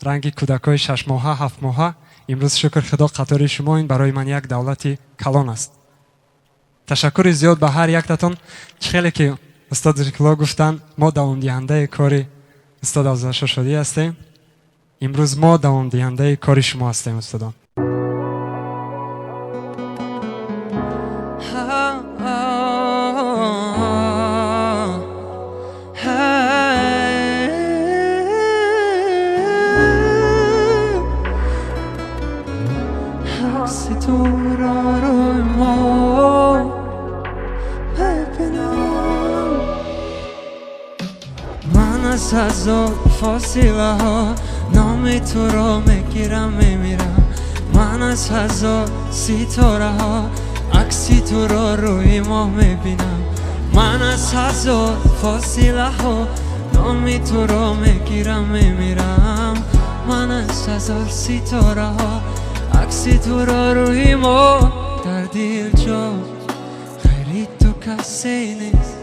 Speaker 8: رنگی کودکای 6 ماهه 7 ماهه امروز شکر خدا قطار شما این برای من یک دولت کلان است تشکر زیاد به هر یک تاتون خیلی که استاد ریکلا گفتن ما دوام دهنده کاری استاد آزادشاه شادی هستیم امروز ما دوام دهنده کار شما هستیم استادان.
Speaker 13: من از هزار فاصله ها نام تو را میگیرم میمیرم. من از هزار ستاره ها عکسی تو را روی ما میبینم. من از هزار فاصله ها نام تو را میگیرم میمیرم. من از هزار ستاره ها عکسی تو را روی ما در دل جا خیلی تو کسی نیست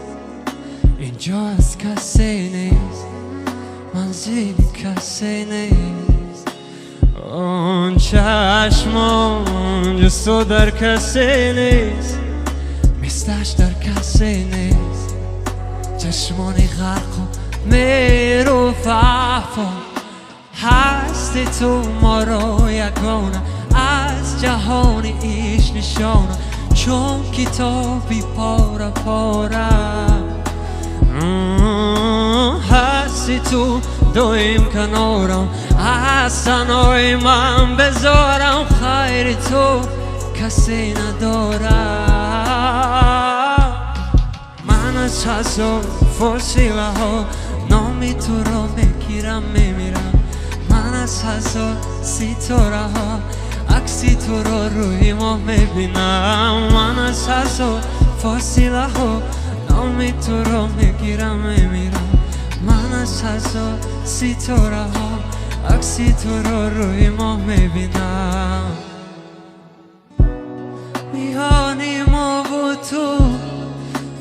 Speaker 13: اینجا از کسی نیست منزل کسی نیست اون چشمان جز تو در کسی نیست مثلش در کسی نیست چشمانی غرق و میرو فعفا هستی تو ما را یگانه از جهان ایش نشانه چون کتابی پاره پاره هستی تو دویم کنارم از تنهای من بذارم خیر تو کسی ندارم. من از هزار فاصله ها نامی تو را میگیرم میمیرم. من از هزار ستاره ها عکسی تو را روی ما میبینم. من از هزار فاصله ها نام تو را میگیرم میمیرم. من از هزار ستاره ها عکسی تو را روی ما میبینم. میانی ما و تو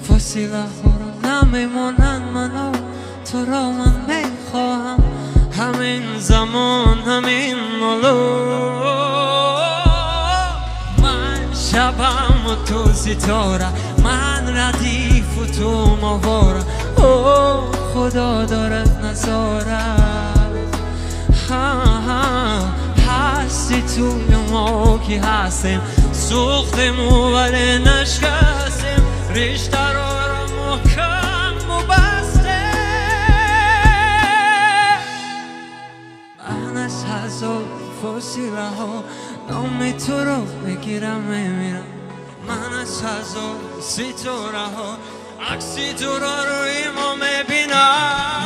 Speaker 13: فاصله ها را نمیمونن منو تو را من میخواهم همین زمان همین مولو من شبم و تو ستاره من ردیف و تو ماواره او خدا دارد نظارت هستی توی ما که هستیم سوختیم و ولی نشکستیم رشته را محکم و بستیم. من از هزار فاصله ها نام تو رو بگیرم میمیرم. من از هزار ستاره ها عکسی تو را روی ما میبینم.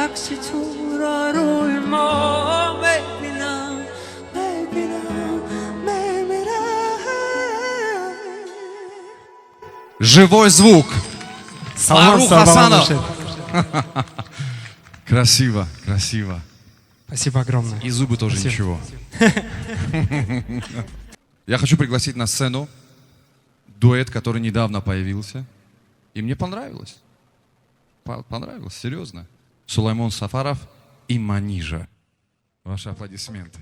Speaker 13: عکسی تو را روی ما میبینم
Speaker 21: Живой звук.
Speaker 8: Салам,
Speaker 21: Фарух
Speaker 8: салам,
Speaker 21: Хасанов.
Speaker 8: Рашид.
Speaker 21: Красиво, красиво.
Speaker 8: Спасибо огромное.
Speaker 21: И зубы тоже
Speaker 8: Спасибо.
Speaker 21: ничего. Я хочу пригласить на сцену дуэт, который недавно появился. И мне понравилось. Понравилось, серьезно. Сулаймон Сафаров и Манижа. Ваши аплодисменты.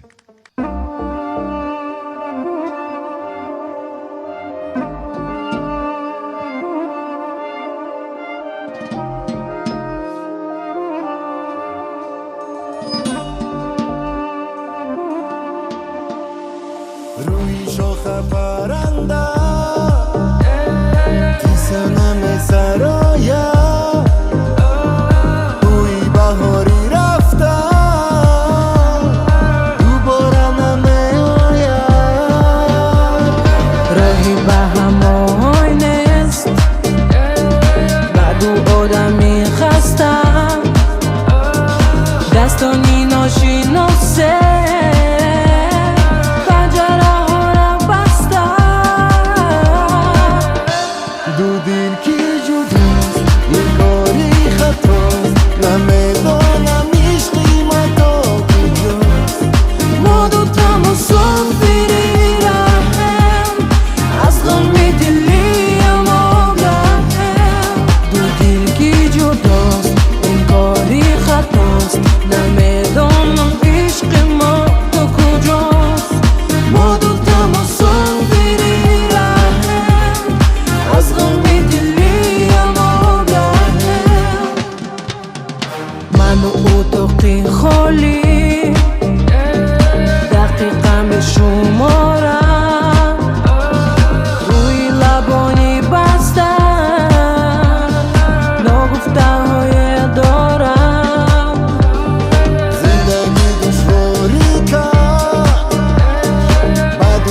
Speaker 7: روی شاخ پرنده تو سنم سرایا بوی بهاری رفته دوباره نمیآید
Speaker 13: رهی به همای نیست بعدو آدمی خستم دستانی ناشناسه
Speaker 7: دو دل کی جدا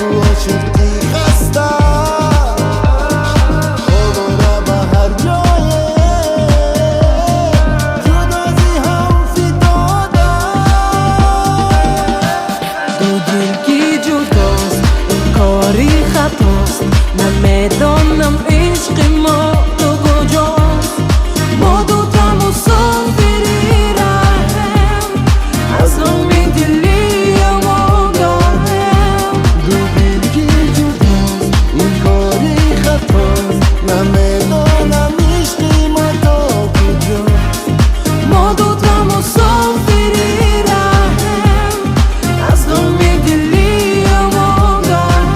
Speaker 7: تو عاشقی خستم خدا به هر جای جدازی هم فدادم
Speaker 3: دو دلگی جداست این کاری خطاست نمیدانم عشق ما تو کجاست ما دوتا مسافری رهم از امید دلی ما گاهم
Speaker 7: دو دلگی جداست این کاری خطاست نمیدانم عشق ما تا کجاست
Speaker 3: ما دوتا مسافری رهم از امید دلی ما گاهم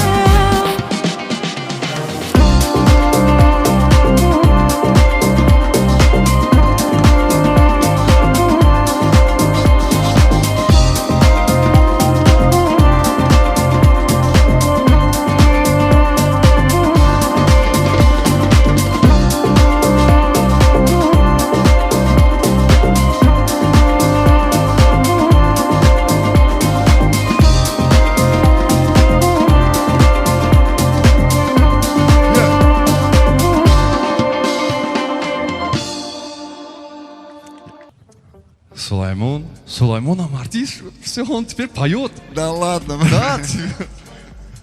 Speaker 21: Сулаймон нам артист, все, он теперь поет.
Speaker 7: Да ладно.
Speaker 21: Да.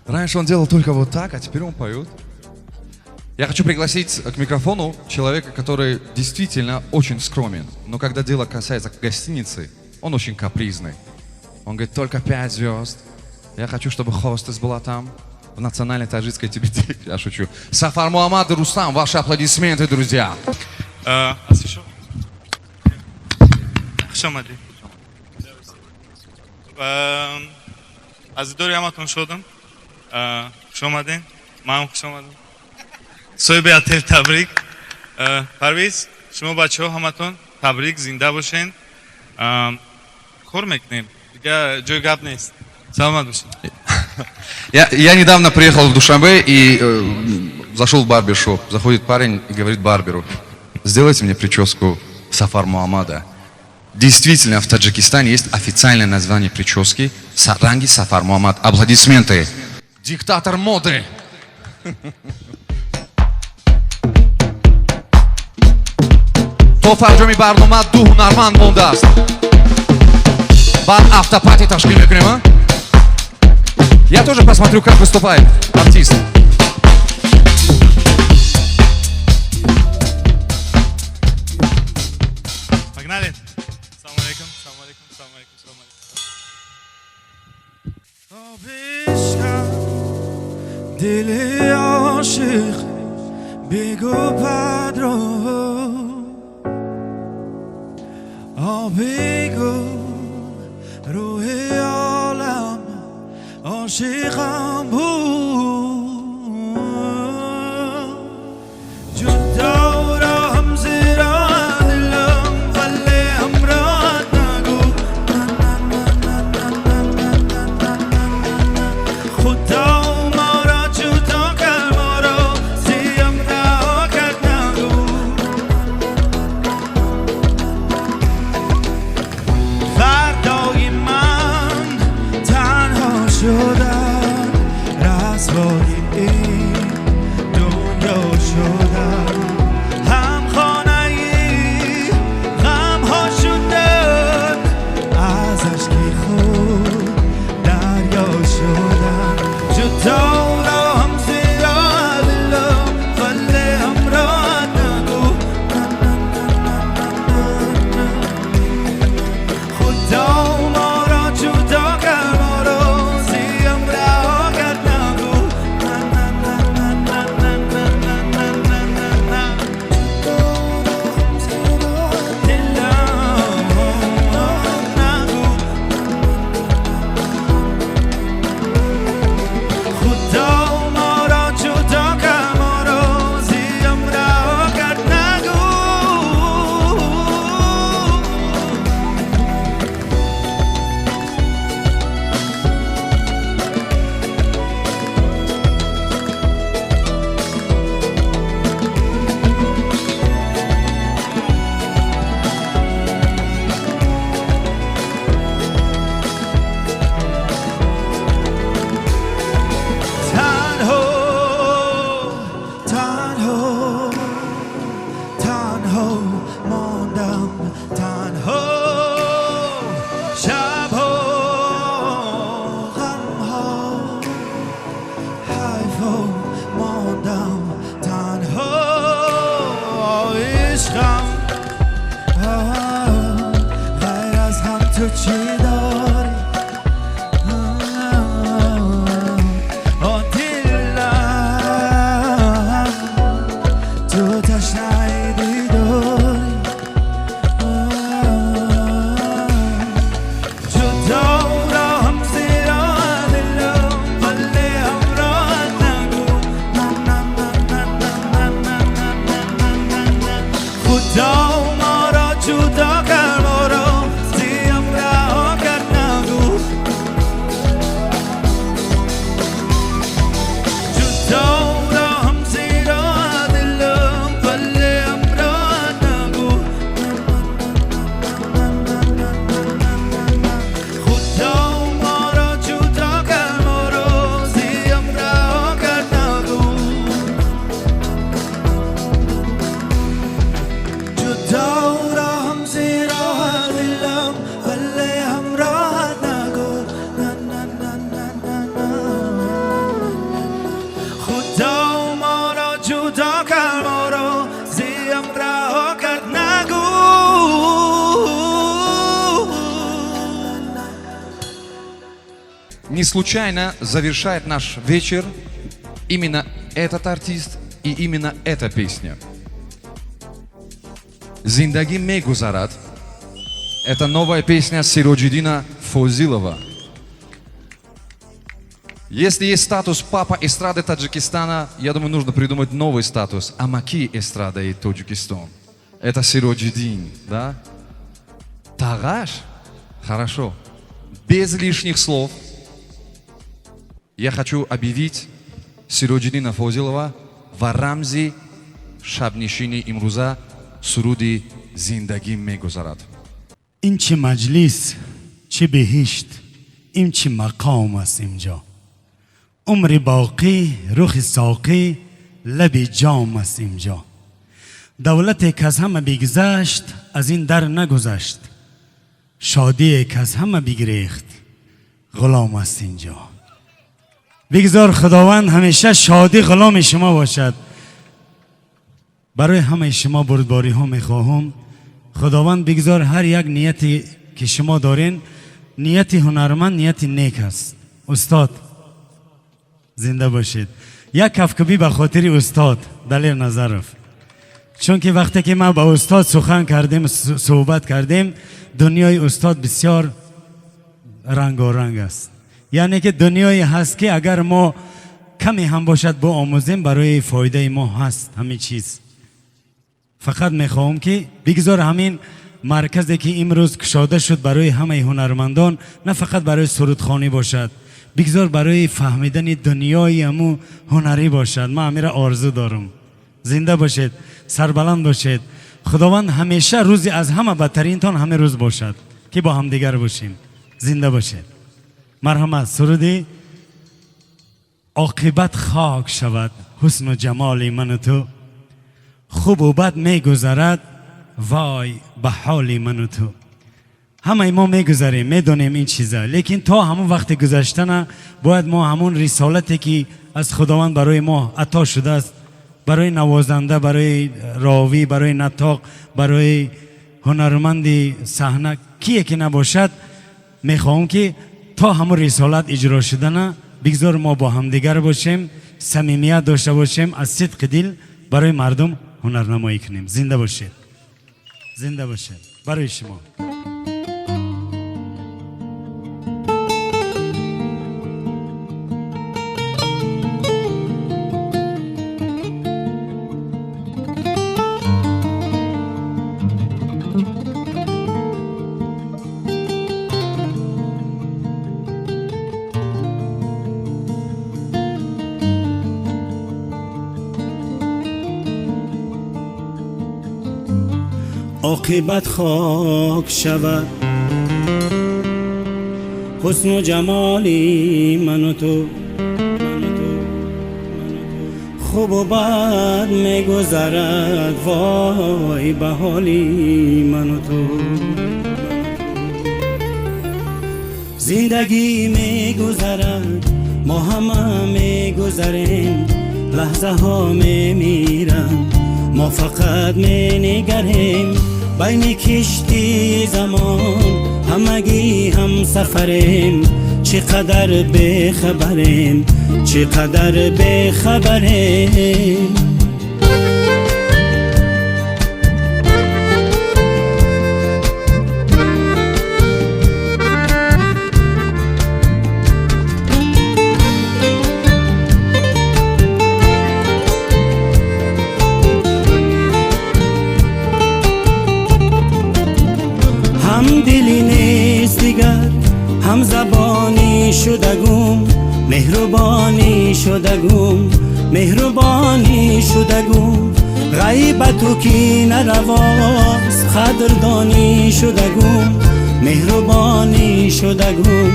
Speaker 21: Раньше он делал только вот так, а теперь он поет. Я хочу пригласить к микрофону человека, который действительно очень скромен. Но когда дело касается гостиницы, он очень капризный. Он говорит, только 5 звезд. Я хочу, чтобы хостес была там, в национальной таджикской библиотеке. Я шучу. Сафар Мухаммад и Рустам, ваши аплодисменты, друзья.
Speaker 17: خوش آمدید. از دوری همتون شدم. خوش آمدین. من هم خوش آمدم. صاحب هتل تبریک. پرویز شما بچه ها همتون تبریک زنده باشین. کار میکنیم. دیگه جای گپ نیست. سلامت باشین.
Speaker 21: Я недавно приехал в Душанбе и зашел в барбершоп. Заходит парень и говорит барберу, сделайте мне прическу Сафар Мухаммада. Действительно, в Таджикистане есть официальное название прически Саранги Сафар Мухаммад. Аплодисменты. Диктатор моды. То фарджоми барнома ду ҳунарманд мондааст. Баъд автопати ташкил мекунем, а? Я тоже посмотрю, как выступает артист.
Speaker 17: Погнали. Салам алейкум, салам алейкум, салам алейкум, салам алейкум.
Speaker 7: دل عاشق بگو پدرو بگو روح عالم عاشقم بود جدا رام زیرا دلم ولی امرات نگو خدا
Speaker 21: случайно завершает наш вечер именно этот артист и именно эта песня. «Зиндаги мегузарад» — это новая песня Сироджиддина Фозилова. Если есть статус «Папа эстрады Таджикистана», я думаю, нужно придумать новый статус «Амаки эстрада и Таджикистан». Это Сироджиддин, да? Тагаш? Хорошо. Без лишних слов я хочу объявить Сироджиддина Фозилова ва рамзи шабнишини имруза суруди «Зиндаги мегузарад».
Speaker 14: این چه مجلس چه بهشت این چه مقام است اینجا عمر باقی رخ ساقی لب جام است اینجا دولت که از همه بگذشت از این در نگذشت شادی که از همه بگریخت غلام است اینجا بگذار خداوند همیشه شادی غلام شما باشد برای همه شما بردباری ها میخواهم خداوند بگذار هر یک نیتی که شما دارین نیت هنرمند نیت نیک است استاد زنده باشید یک کفکبی به خاطر استاد دلیر نظرف چون که وقتی که ما با استاد سخن کردیم صحبت کردیم دنیای استاد بسیار رنگارنگ است یعنی که دنیایی هست که اگر ما کمی هم باشد با آموزیم برای فایده ما هست همین چیز فقط میخواهم که بگذار همین مرکزی که امروز کشاده شد برای همه هنرمندان نه فقط برای سرودخوانی باشد بگذار برای فهمیدن دنیای همو هنری باشد من همین را آرزو دارم زنده باشید سربلند باشید خداوند همیشه روزی از همه بدترین تان همه روز باشد که با هم دیگر باشیم زنده باشید مرحمت سرودی عاقبت خاک شود حسن و جمال من و تو خوب و بد میگذرد وای به حال من و تو همه ما میگذریم میدونیم این چیزا لیکن تا همون وقت گذشتن باید ما همون رسالتی که از خداوند برای ما عطا شده است برای نوازنده برای راوی برای نطاق برای هنرمند صحنه کیه که نباشد میخواهم که تا همون رسالت اجرا شدن بگذار ما با هم دیگر باشیم صمیمیت داشته باشیم از صدق دل برای مردم هنرنمایی کنیم زنده باشید زنده باشید برای شما عاقبت خاک شود حسن و جمالی من و تو خوب و بد میگذرد وای به حالی من و تو زندگی میگذرد ما همه میگذریم لحظه ها میمیرن ما فقط نگریم بین کشتی زمان همگی هم سفریم چقدر بخبریم چقدر بخبریم هم دلی نیست دیگر هم زبانی شدگم مهربانی شدگم مهربانی شدگم غیبتو کی نرواز قدردانی شدگم مهربانی شدگم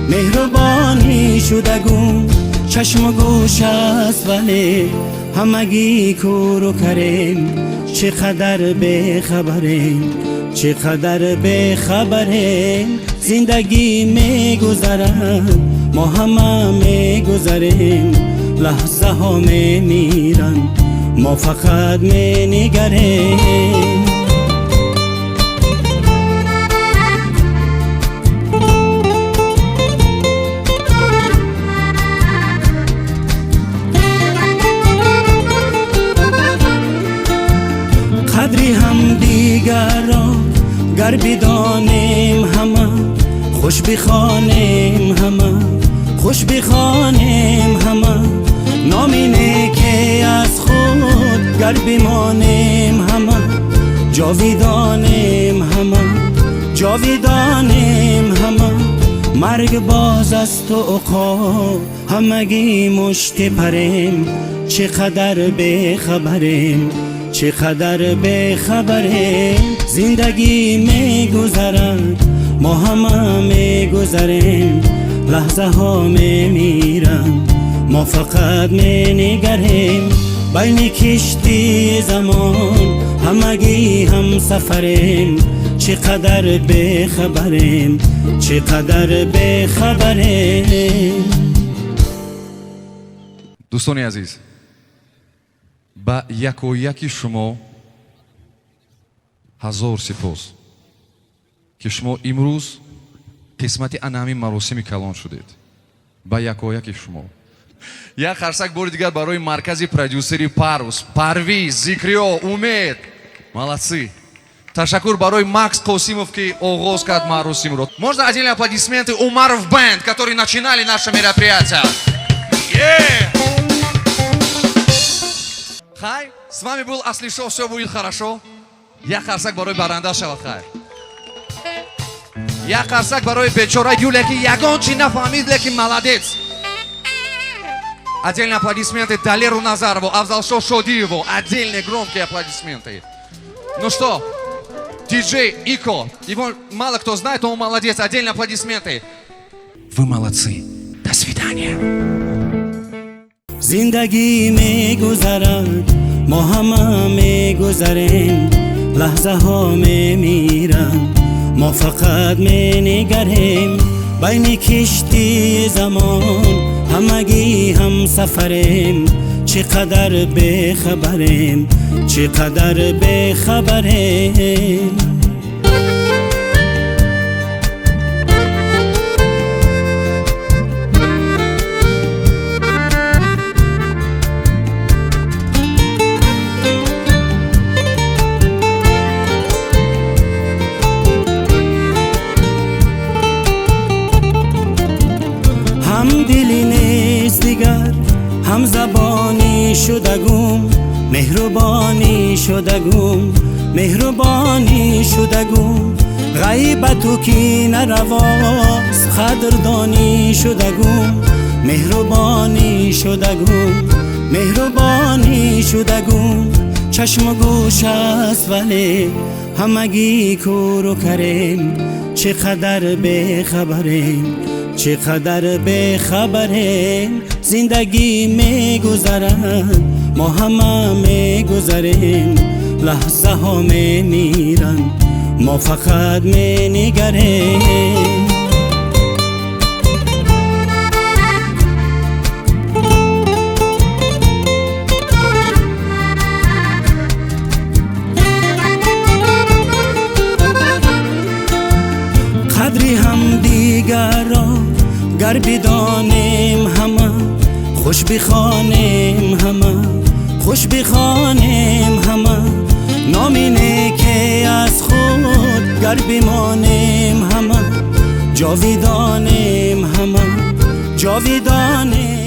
Speaker 14: مهربانی شدگم چشم و گوش است ولی همگی کور و کریم چقدر بخبریم چقدر بخبریم زندگی میگذرد ما همه میگذریم لحظه ها میمیرن ما فقط مینگریم
Speaker 15: گر بدانیم همه خوش بخوانیم همه خوش بخوانیم همه نام نیکی از خود گر بمانیم همه جاویدانیم همه جاویدانیم همه مرگ باز است و عقاب همگی مشت پریم چقدر بخبریم چقدر بخبریم زندگی میگذرد ما همه میگذریم لحظه ها میمیرند ما فقط مینگریم بین کشتی زمان همگی هم سفریم چقدر بخبریم چقدر بخبریم.
Speaker 21: دوستان عزیز با یکی شما هزار سپاس که شما امروز قسمتی انامی مراسم کلان شدید. با یکی شما یک خرسک بار دیگر برای مرکز پرودیوسری پروس پرویز زیکریو امید молодцы. Ташакур барой Макс Косимов, ки оғоз кард маросимро. Можно отдельные аплодисменты Умаров Бэнд, которые начинали наше мероприятие. Хай, с вами был Асли Шоу, все будет хорошо. Я харсак барой баранда шавад хай. Я харсак барой бечора Юля, ки ягон чи нафамид, леки молодец. Отдельные аплодисменты Далеру Назарову, Авзалшо Шодиеву. Отдельные громкие аплодисменты. Ну что, диджей Ико, его мало кто знает, он молодец, отдельные аплодисменты. Вы молодцы. До свидания.
Speaker 15: زندگی میگذرد ما همه میگذریم لحظه ها میمیرند ما فقط مینگریم بین کشتی زمان همگی هم سفریم چقدر بخبریم چقدر بخبریم. هم دلی نیست دیگر هم زبانی شدگم مهربانی شدگم مهربانی شدگم غیبت و کینه رواست قدردانی شدگم مهربانی شدگم مهربانی شدگم چشم و گوش است ولی همگی کور و کریم چقدر بخبریم چقدر بخبریم زندگی میگذرد ما همه میگذریم لحظه ها میمیرن ما فقط مینگریم. قدری هم دیگر را گر بدانیم همه خوش بخوانیم همه خوش بخوانیم همه نام نیکی از خود گر بمانیم همه جاویدانیم همه جاویدانیم.